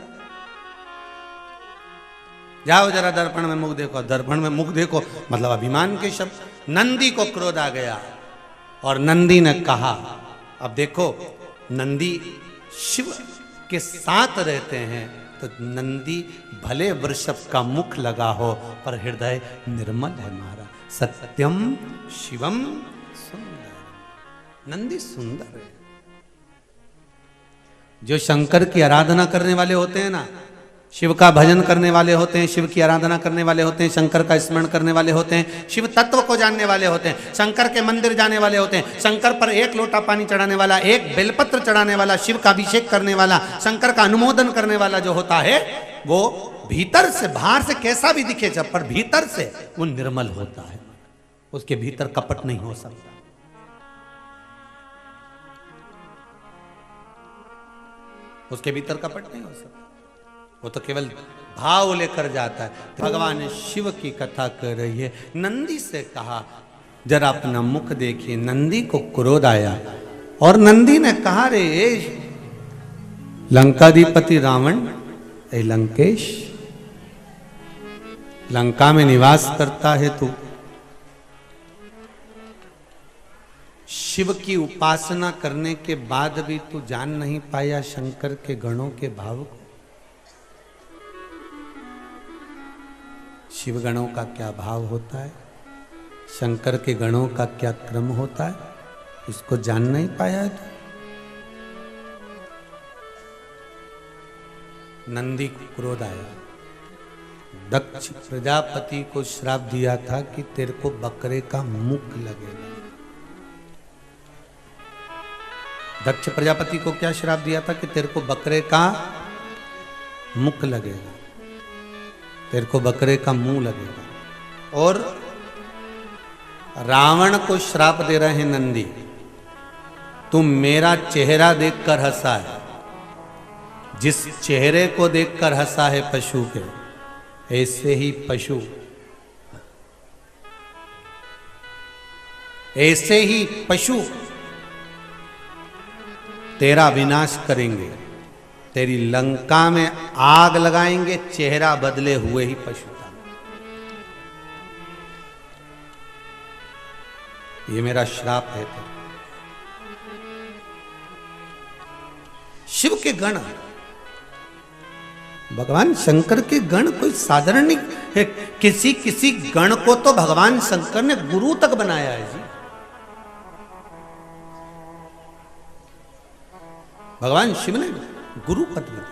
Speaker 1: जाओ जरा दर्पण में मुख देखो, दर्पण में मुख देखो, मतलब अभिमान के शब्द। नंदी को क्रोध आ गया और नंदी ने कहा, अब देखो नंदी शिव के साथ रहते हैं, तो नंदी भले वृषभ का मुख लगा हो पर हृदय निर्मल है हमारा। सत्यम शिवम सुंदर, नंदी सुंदर है। जो शंकर की आराधना करने वाले होते हैं ना, शिव का भजन करने वाले होते हैं, शिव की आराधना करने वाले होते हैं, शंकर का स्मरण करने वाले होते हैं, शिव तत्व को जानने वाले होते हैं, शंकर के मंदिर जाने वाले होते हैं, शंकर पर एक लोटा पानी चढ़ाने वाला, एक बेलपत्र चढ़ाने वाला, शिव का अभिषेक करने वाला, शंकर का अनुमोदन करने वाला जो होता है वो भीतर से, बाहर से कैसा भी दिखे जब, पर भीतर से वो निर्मल होता है, उसके भीतर कपट नहीं हो सकता। उसके भीतर कपट नहीं हो सकता, वो तो केवल भाव लेकर जाता है। भगवान शिव की कथा कर रही है। नंदी से कहा जरा अपना मुख देखिए। नंदी को क्रोध आया और नंदी ने कहा, रे लंकाधिपति रावण, ए लंकेश, लंका में निवास करता है तू, शिव की उपासना करने के बाद भी तू जान नहीं पाया शंकर के गणों के भाव को। शिव गणों का क्या भाव होता है, शंकर के गणों का क्या क्रम होता है, इसको जान नहीं पाया है तू। नंदी को क्रोध आया। दक्ष प्रजापति को श्राप दिया था कि तेरे को बकरे का मुख लगेगा। दक्ष प्रजापति को क्या श्राप दिया था कि तेरे को बकरे का मुख लगेगा, तेरे को बकरे का मुंह लगेगा। और रावण को श्राप दे रहे हैं नंदी, तुम मेरा चेहरा देखकर हंसा है, जिस चेहरे को देखकर हंसा है पशु के, ऐसे ही पशु, ऐसे ही पशु तेरा विनाश करेंगे, तेरी लंका में आग लगाएंगे, चेहरा बदले हुए ही पशु था। ये मेरा श्राप है। शिव के गण, भगवान शंकर के गण कोई साधारण नहीं है। किसी किसी गण को तो भगवान शंकर ने गुरु तक बनाया है जी। भगवान शिव ने गुरु पद दिया।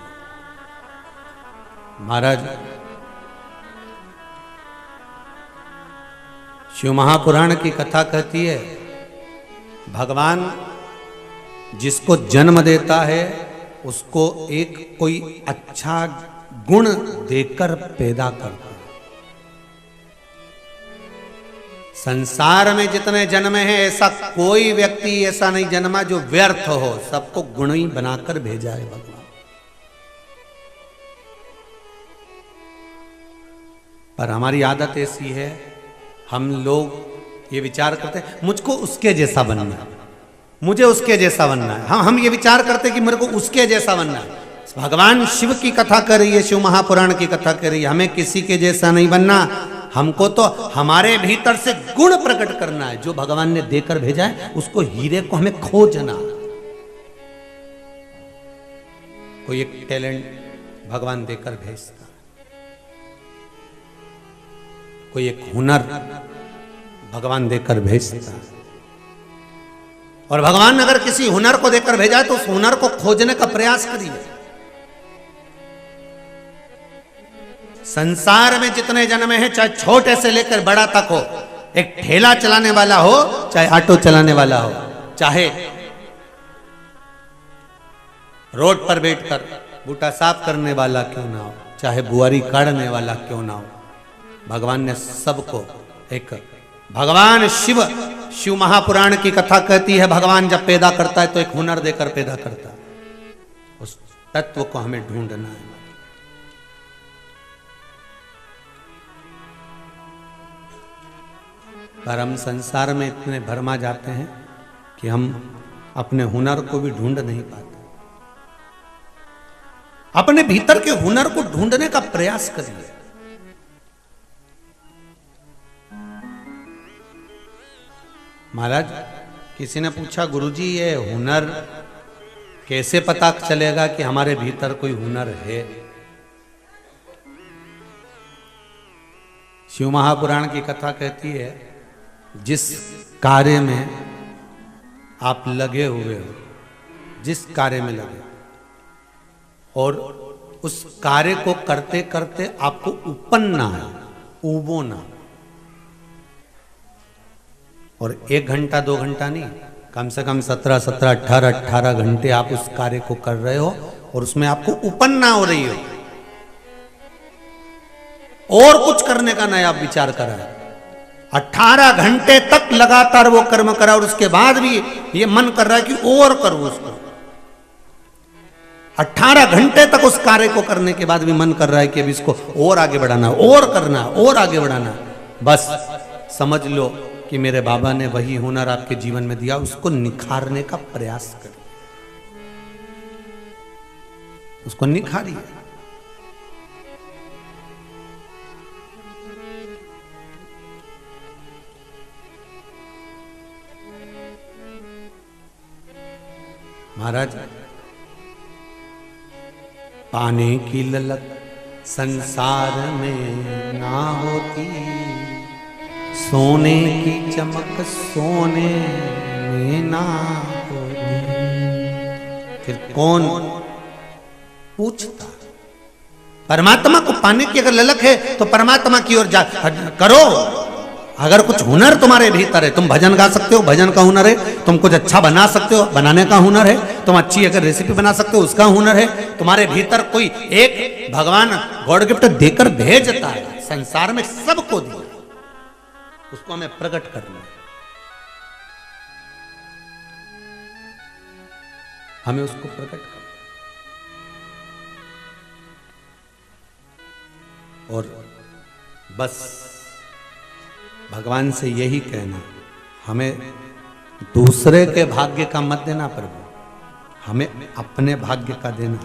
Speaker 1: महाराज शिव महापुराण की कथा कहती है, भगवान जिसको जन्म देता है उसको एक कोई अच्छा गुण देकर पैदा करता है। संसार में जितने जन्मे हैं ऐसा कोई व्यक्ति ऐसा नहीं जन्मा जो व्यर्थ हो, सबको गुणी बनाकर भेजा है भगवान। पर हमारी आदत ऐसी है, हम लोग ये विचार करते हैं मुझको उसके जैसा बनना है, मुझे उसके जैसा बनना है। हम ये विचार करते हैं कि मेरे को उसके जैसा बनना है। भगवान शिव की कथा कर रही है, शिव महापुराण की कथा कर रही है, हमें किसी के जैसा नहीं बनना, हमको तो हमारे भीतर से गुण प्रकट करना है। जो भगवान ने देकर भेजा है उसको, हीरे को हमें खोजना। कोई एक टैलेंट भगवान देकर भेजता, कोई एक हुनर भगवान देकर भेजता, और भगवान ने अगर किसी हुनर को देकर भेजा है तो उस हुनर को खोजने का प्रयास करिए। संसार में जितने जन्मे हैं, चाहे छोटे से लेकर बड़ा तक हो, एक ठेला चलाने वाला हो, चाहे ऑटो चलाने वाला हो, चाहे रोड पर बैठकर बूटा साफ करने वाला क्यों ना हो, चाहे बुआरी काटने वाला क्यों ना हो, भगवान ने सबको एक, भगवान शिव, शिव महापुराण की कथा कहती है भगवान जब पैदा करता है तो एक हुनर देकर पैदा करता है। उस तत्व को हमें ढूंढना है। पर हम संसार में इतने भरमा जाते हैं कि हम अपने हुनर को भी ढूंढ नहीं पाते। अपने भीतर के हुनर को ढूंढने का प्रयास करिए। महाराज किसी ने पूछा, गुरुजी ये हुनर कैसे पता चलेगा कि हमारे भीतर कोई हुनर है? शिव महापुराण की कथा कहती है, जिस कार्य में आप लगे हुए हो, जिस कार्य में लगे, और उस कार्य को करते करते आपको उपन्ना है, उबो ना। और 1 घंटा 2 घंटा नहीं, कम से कम 17 18 घंटे आप उस कार्य को कर रहे हो और उसमें आपको उपन्ना हो रही हो, और कुछ करने का नया विचार करा है। 18 घंटे तक लगातार वो कर्म करा और उसके बाद भी ये मन कर रहा है कि और करूं उसको। 18 घंटे तक उस कार्य को करने के बाद भी मन कर रहा है कि अब इसको और आगे बढ़ाना, और करना, और आगे बढ़ाना। बस समझ लो कि मेरे बाबा ने वही हुनर आपके जीवन में दिया, उसको निखारने का प्रयास करिए, उसको निखारिए। महाराज, पाने की ललक संसार में ना होती, सोने की चमक सोने में ना होती, फिर कौन पूछता? परमात्मा को पाने की अगर ललक है तो परमात्मा की ओर जा करो। अगर कुछ हुनर तुम्हारे भीतर है, तुम भजन गा सकते हो, भजन का हुनर है, तुम कुछ अच्छा बना सकते हो, बनाने का हुनर है, तुम अच्छी अगर रेसिपी बना सकते हो, उसका हुनर है, तुम्हारे भीतर कोई एक भगवान गॉड गिफ्ट देकर भेजता है, संसार में सबको दिया, उसको हमें प्रकट करना है, हमें उसको प्रकट करना। और बस भगवान से यही कहना, हमें दूसरे के भाग्य का मत देना प्रभु, हमें अपने भाग्य का देना,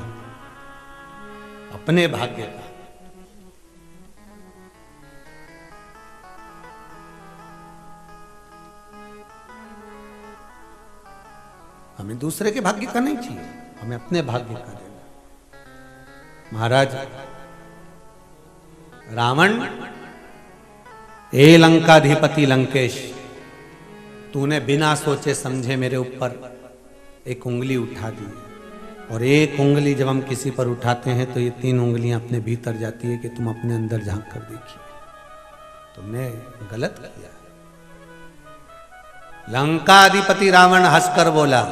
Speaker 1: अपने भाग्य का। हमें दूसरे के भाग्य का नहीं चाहिए, हमें अपने भाग्य का देना। महाराज, रावण, ए लंकाधिपति लंकेश, तूने बिना सोचे समझे मेरे ऊपर एक उंगली उठा दी, और एक उंगली जब हम किसी पर उठाते हैं तो ये 3 उंगलियां अपने भीतर जाती है कि तुम अपने अंदर झांक कर देखिए, तुमने गलत किया। लंकाधिपति रावण हंसकर बोला,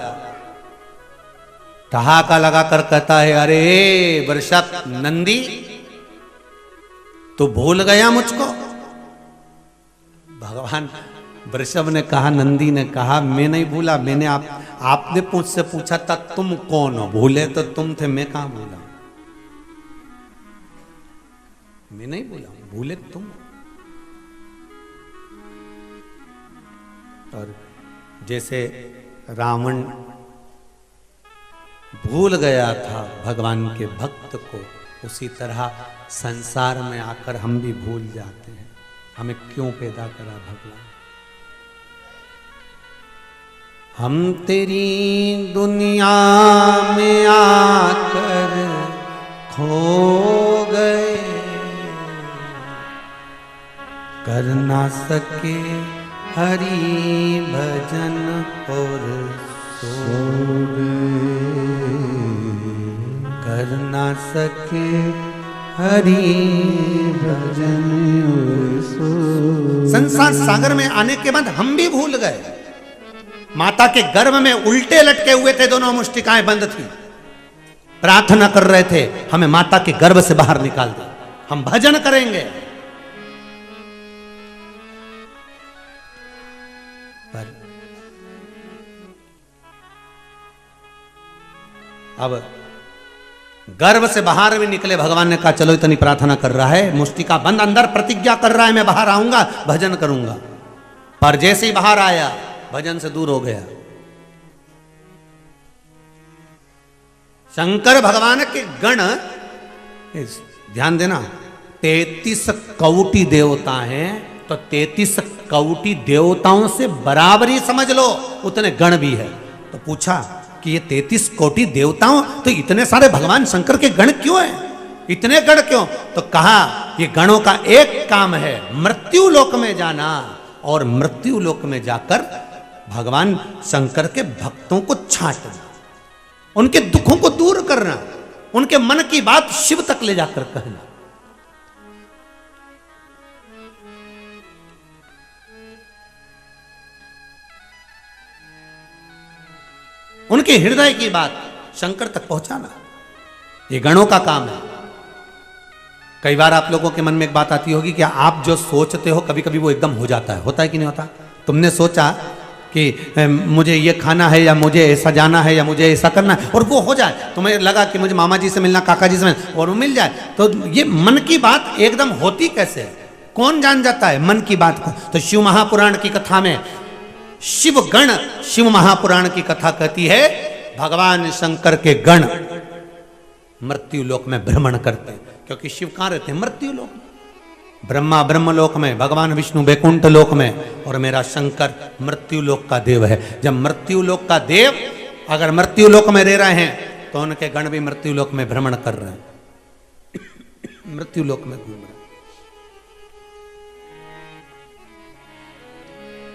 Speaker 1: ठहाका लगाकर कहता है, अरे वृषभ नंदी, तू भूल गया मुझको? भगवान वृषभ ने कहा, नंदी ने कहा, मैं नहीं भूला, मैंने आपने मुझसे पूछा था तुम कौन हो, भूले तो तुम थे, मैं कहां भूला, मैं नहीं भूला, भूले तुम। और जैसे रावण भूल गया था भगवान के भक्त को, उसी तरह संसार में आकर हम भी भूल जाते हैं, हमें क्यों पैदा करा भगवान। हम तेरी दुनिया में आकर खो गए, कर ना सके हरि भजन और सो गए, कर ना सके हरि भजन और सो। संसार सागर में आने के बाद हम भी भूल गए, माता के गर्भ में उल्टे लटके हुए थे, दोनों मुष्टिकाएं बंद थी, प्रार्थना कर रहे थे, हमें माता के गर्भ से बाहर निकाल दे, हम भजन करेंगे। पर अब गर्भ से बाहर भी निकले, भगवान ने कहा चलो इतनी प्रार्थना कर रहा है, मुष्टिका बंद, अंदर प्रतिज्ञा कर रहा है मैं बाहर आऊंगा, भजन करूंगा। पर जैसे ही बाहर आया भजन से दूर हो गया। शंकर भगवान के गण, ध्यान देना, 33 कोटि देवता हैं, तो 33 कोटि देवताओं से बराबरी समझ लो उतने गण भी है। तो पूछा कि ये 33 कोटि देवताओं, तो इतने सारे भगवान शंकर के गण क्यों हैं, इतने गण क्यों? तो कहा ये गणों का एक काम है, मृत्यु लोक में जाना, और मृत्यु लोक में जाकर भगवान शंकर के भक्तों को छांटना, उनके दुखों को दूर करना। उनके मन की बात शिव तक ले जाकर कहना। उनके हृदय की बात शंकर तक पहुंचाना, ये गणों का काम है। कई बार आप लोगों के मन में एक बात आती होगी कि आप जो सोचते हो कभी कभी वो एकदम हो जाता है। होता है कि नहीं होता? तुमने सोचा कि मुझे ये खाना है या मुझे ऐसा जाना है या मुझे ऐसा करना है और वो हो जाए। तुम्हें लगा कि मुझे मामा जी से मिलना, काका जी से मिलना और वो मिल जाए। तो ये मन की बात एकदम होती कैसे है? कौन जान जाता है मन की बात को? तो शिव महापुराण की कथा में शिव गण, शिव महापुराण की कथा कहती है भगवान शंकर के गण मृत्यु लोक में भ्रमण करते हैं। क्योंकि शिव कहां रहते हैं? मृत्यु लोक में। ब्रह्मा ब्रह्मलोक में, भगवान विष्णु वैकुंठ लोक में और मेरा शंकर मृत्यु लोक का देव है। जब मृत्यु लोक का देव अगर मृत्यु लोक में रह रहे हैं तो उनके गण भी मृत्यु लोक में भ्रमण कर रहे हैं, मृत्यु लोक में घूम रहे हैं।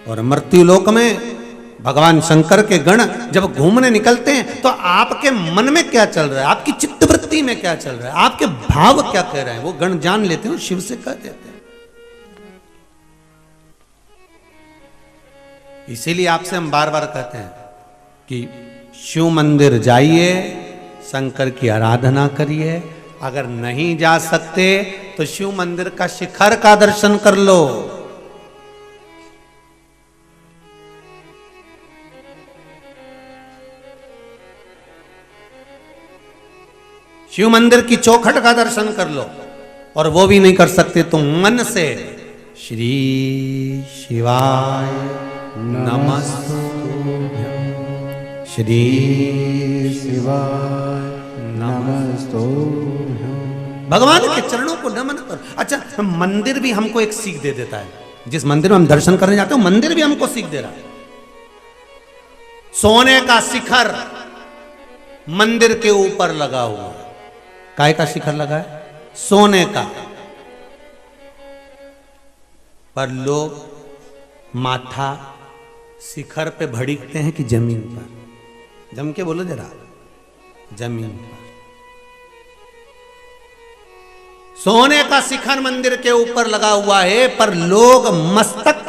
Speaker 1: और मृत्यु लोक में भगवान शंकर के गण जब घूमने निकलते हैं तो आपके मन में क्या चल रहा है, आपकी चित्तवृत्ति में क्या चल रहा है, आपके भाव क्या कह रहे हैं, वो गण जान लेते हैं और शिव से कह देते हैं। इसीलिए आपसे हम बार बार कहते हैं कि शिव मंदिर जाइए, शंकर की आराधना करिए। अगर नहीं जा सकते तो शिव मंदिर का शिखर का दर्शन कर लो। शिव मंदिर की चौखट का दर्शन कर लो। और वो भी नहीं कर सकते तो मन से श्री शिवाय नमस्तुभ्यं, श्री
Speaker 3: शिवाय नमस्तुभ्यं।
Speaker 1: भगवान के चरणों को नमन करो। अच्छा, मंदिर भी हमको एक सीख दे देता है। जिस मंदिर में हम दर्शन करने जाते हैं मंदिर भी हमको सीख दे रहा है। सोने का शिखर मंदिर के ऊपर लगा हुआ है। काय का शिखर लगा है? सोने का। पर लोग माथा शिखर पे भड़कते हैं कि जमीन पर? जम के बोलो जरा, जमीन पर। सोने का शिखर मंदिर के ऊपर लगा हुआ है पर लोग मस्तक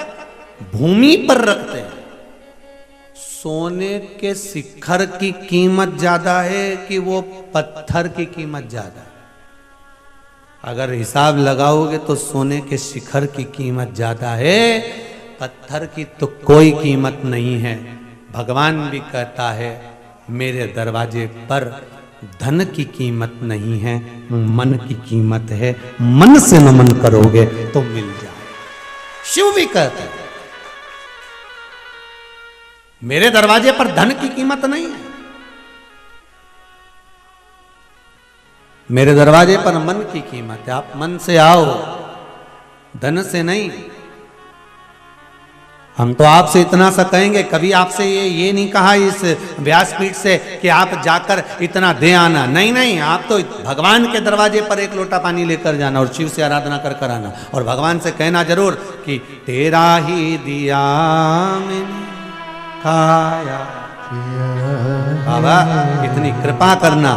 Speaker 1: भूमि पर रखते हैं। सोने के शिखर की कीमत ज्यादा है कि वो पत्थर की कीमत ज्यादा है? अगर हिसाब लगाओगे तो सोने के शिखर की कीमत ज्यादा है, पत्थर की तो कोई कीमत नहीं है। भगवान भी कहता है मेरे दरवाजे पर धन की कीमत नहीं है, मन की कीमत है। मन से नमन करोगे तो मिल जाए। शिव भी कहते हैं मेरे दरवाजे पर धन की कीमत नहीं है, मेरे दरवाजे पर मन की कीमत है। आप मन से आओ, धन से नहीं। हम तो आपसे इतना सा कहेंगे, कभी आपसे ये नहीं कहा इस व्यासपीठ से कि आप जाकर इतना दे आना। नहीं नहीं, आप तो भगवान के दरवाजे पर एक लोटा पानी लेकर जाना और शिव से आराधना कर कर आना और भगवान से कहना जरूर कि तेरा ही दिया मैंने खाया। बाबा इतनी कृपा करना,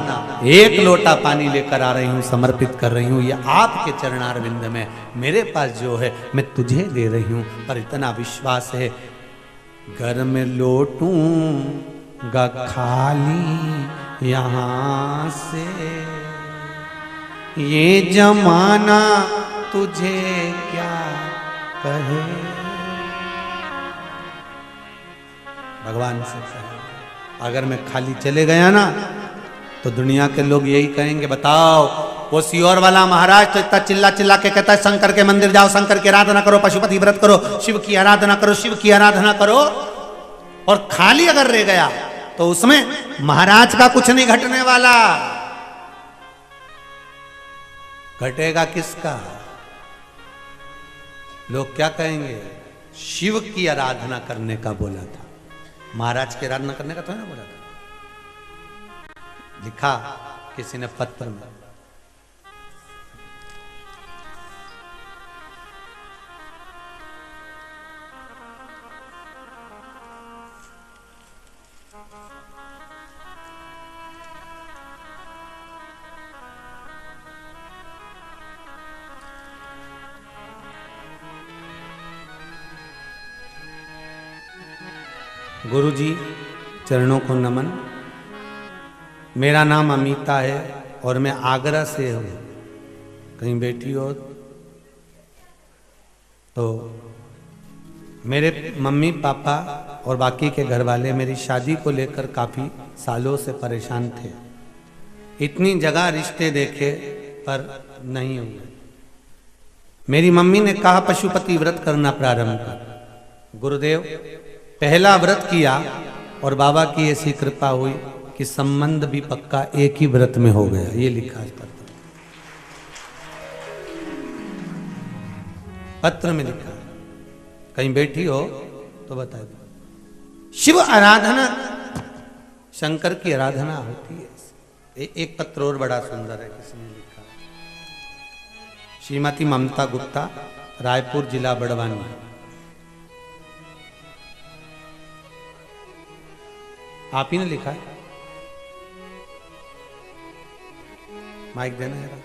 Speaker 1: एक लोटा पानी लेकर आ रही हूं, समर्पित कर रही हूं, ये आपके चरणारविंद में। मेरे पास जो है मैं तुझे दे रही हूं, पर इतना विश्वास है घर में लौटूंगा खाली यहां से, ये जमाना तुझे क्या कहे। भगवान से अगर मैं खाली चले गया ना तो दुनिया के लोग यही कहेंगे, बताओ वो सियोर वाला महाराज तो इतना चिल्ला चिल्ला के कहता है शंकर के मंदिर जाओ, शंकर की आराधना करो, पशुपति व्रत करो, शिव की आराधना करो, शिव की आराधना करो, और खाली अगर रह गया तो उसमें महाराज का कुछ नहीं घटने वाला। घटेगा किसका? लोग क्या कहेंगे? शिव की आराधना करने का बोला था, महाराज की आराधना करने का तो ना बोला था। लिखा किसी ने पत्र में। गुरुजी चरणों को नमन। मेरा नाम अमिता है और मैं आगरा से हूँ। कहीं बैठी हो तो मेरे मम्मी पापा और बाकी के घर वाले मेरी शादी को लेकर काफ़ी सालों से परेशान थे। इतनी जगह रिश्ते देखे पर नहीं हुए। मेरी मम्मी ने कहा पशुपति व्रत करना प्रारंभ कर। गुरुदेव पहला व्रत किया और बाबा की ऐसी कृपा हुई कि संबंध भी पक्का एक ही व्रत में हो गया। ये लिखा है पत्र में लिखा। कहीं बैठी हो तो बता दो। शिव आराधना, शंकर की आराधना होती है। एक पत्र और बड़ा सुंदर है, किसने लिखा? श्रीमती ममता गुप्ता, रायपुर जिला बड़वानी। आप ही ने लिखा है। माइक देना है।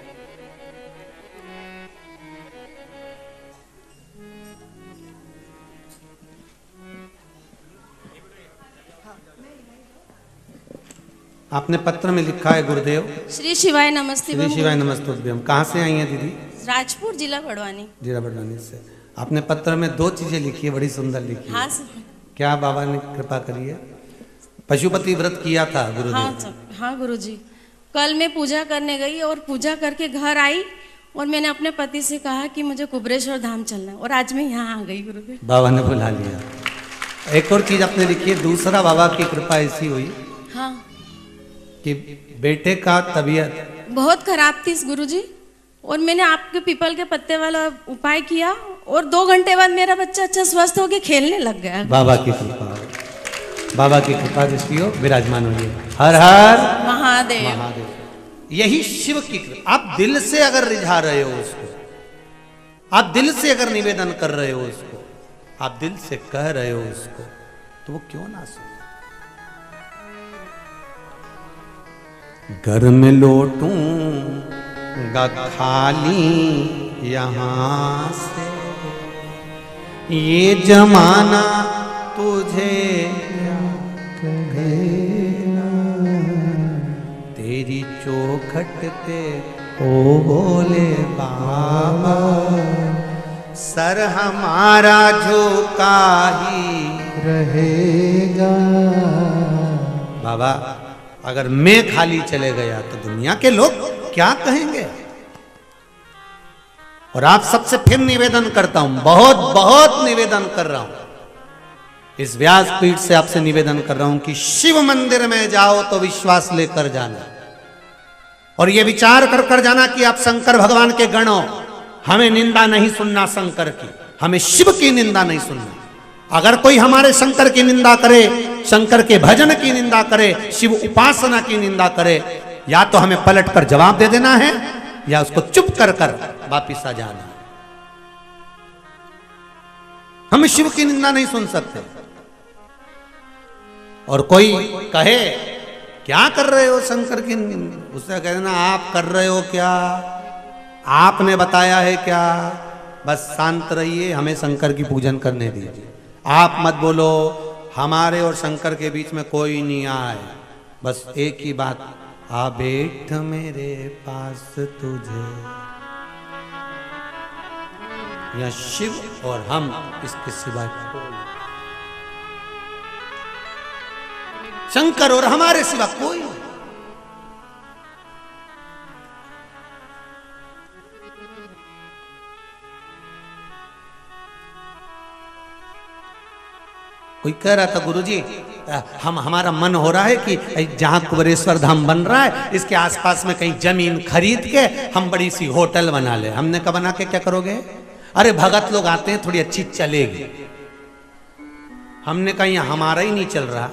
Speaker 1: आपने पत्र में लिखा है गुरुदेव।
Speaker 4: श्री शिवाय नमस्ते।
Speaker 1: श्री शिवाय नमस्ते। कहाँ से आई हैं दीदी?
Speaker 4: राजपुर जिला बड़वानी।
Speaker 1: जिला बड़वानी से। आपने पत्र में 2 चीजें लिखी है, बड़ी सुंदर लिखी है।
Speaker 4: हाँ सर।
Speaker 1: क्या बाबा ने कृपा करी है? पशुपति व्रत किया था गुरुदेव।
Speaker 4: हाँ सर, हाँ गुरुजी। कल मैं पूजा करने गई और पूजा करके घर आई और मैंने अपने पति से कहा कि मुझे कुबरेश्वर धाम चलना है और आज मैं यहाँ आ गई गुरुदेव।
Speaker 1: बाबा ने बुला लिया। एक और चीज आपने लिखी है, दूसरा बाबा की कृपा ऐसी हुई
Speaker 4: हाँ
Speaker 1: कि बेटे का तबीयत
Speaker 4: बहुत खराब थी गुरुजी और मैंने आपके पीपल के पत्ते वाला उपाय किया और 2 घंटे बाद मेरा बच्चा अच्छा स्वस्थ होकर खेलने लग गया।
Speaker 1: बाबा की कृपा, बाबा की कृपा जिसकी हो विराजमान होइए। हर हर
Speaker 4: महादेव।
Speaker 1: महादेव। यही शिव की कृपा। आप दिल से अगर रिझा रहे हो उसको, आप दिल से अगर निवेदन कर रहे हो उसको, आप दिल से कह रहे हो उसको, तो वो क्यों ना सुने। घर में लौटूंगा खाली यहां से, ये जमाना तुझे कहेगा, तेरी चौखट पे ओ बोले बाबा, सर हमारा झुका ही
Speaker 3: रहेगा।
Speaker 1: बाबा अगर मैं खाली चले गया तो दुनिया के लोग क्या कहेंगे। और आप सबसे फिर निवेदन करता हूं, बहुत बहुत निवेदन कर रहा हूं, इस व्यासपीठ से आपसे निवेदन कर रहा हूं कि शिव मंदिर में जाओ तो विश्वास लेकर जाना और यह विचार कर कर जाना कि आप शंकर भगवान के गण हो। हमें निंदा नहीं सुनना शंकर की, हमें शिव की निंदा नहीं सुनना। अगर कोई हमारे शंकर की निंदा करे, शंकर के भजन की निंदा करे, शिव उपासना की निंदा करे, या तो हमें पलट कर जवाब दे देना है या उसको चुप कर कर वापिस आ जाना। हम शिव की निंदा नहीं सुन सकते। और कोई कहे क्या कर रहे हो शंकर की, उससे कह देना आप कर रहे हो क्या, आपने बताया है क्या। बस शांत रहिए, हमें शंकर की पूजन करने दीजिए। आप मत बोलो हमारे और शंकर के बीच में कोई नहीं आए। बस एक ही बात, आ बैठ मेरे पास तुझे, या शिव और हम, इसके सिवा शंकर और हमारे सिवा कोई। कोई कह रहा था गुरुजी हमारा मन हो रहा है कि जहां कुबरेश्वर धाम बन रहा है इसके आसपास में कहीं जमीन खरीद के हम बड़ी सी होटल बना ले। हमने कहा बना के क्या करोगे? अरे भगत लोग आते हैं, थोड़ी अच्छी चलेगी। हमने कहा यहाँ हमारा ही नहीं चल रहा,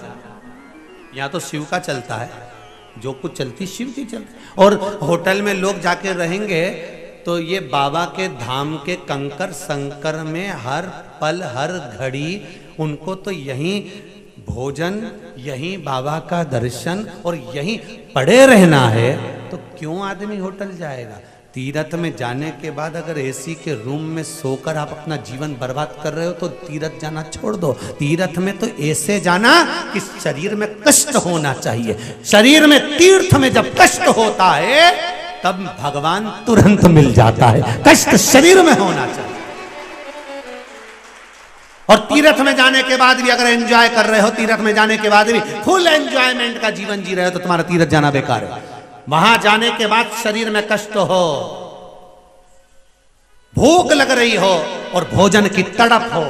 Speaker 1: यहाँ तो शिव का चलता है, जो कुछ चलती शिव की चलती। और होटल में लोग जाके रहेंगे तो ये बाबा के धाम के कंकर संकर में हर पल हर घड़ी उनको तो यहीं भोजन, यहीं बाबा का दर्शन और यहीं पड़े रहना है। तो क्यों आदमी होटल जाएगा? तीर्थ में जाने के बाद अगर एसी के रूम में सोकर आप अपना जीवन बर्बाद कर रहे हो तो तीर्थ जाना छोड़ दो। तीर्थ में तो ऐसे जाना कि शरीर में कष्ट होना चाहिए। शरीर में तीर्थ में जब कष्ट होता है तब भगवान तुरंत मिल जाता है। कष्ट शरीर में होना चाहिए। और तीर्थ में जाने के बाद भी अगर एंजॉय कर रहे हो, तीर्थ में जाने के बाद भी फुल एंजॉयमेंट का जीवन जी रहे हो तो तुम्हारा तीर्थ जाना बेकार है। वहां जाने के बाद शरीर में कष्ट हो, भूख लग रही हो और भोजन की तड़प हो,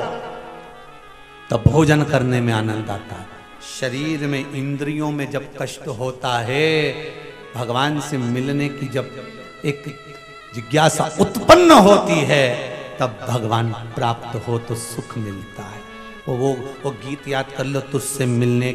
Speaker 1: तब भोजन करने में आनंद आता है। शरीर में, इंद्रियों में जब कष्ट होता है, भगवान से मिलने की जब एक जिज्ञासा उत्पन्न होती है, तब भगवान प्राप्त हो तो सुख मिलता है। वो गीत याद कर लो, तुझसे मिलने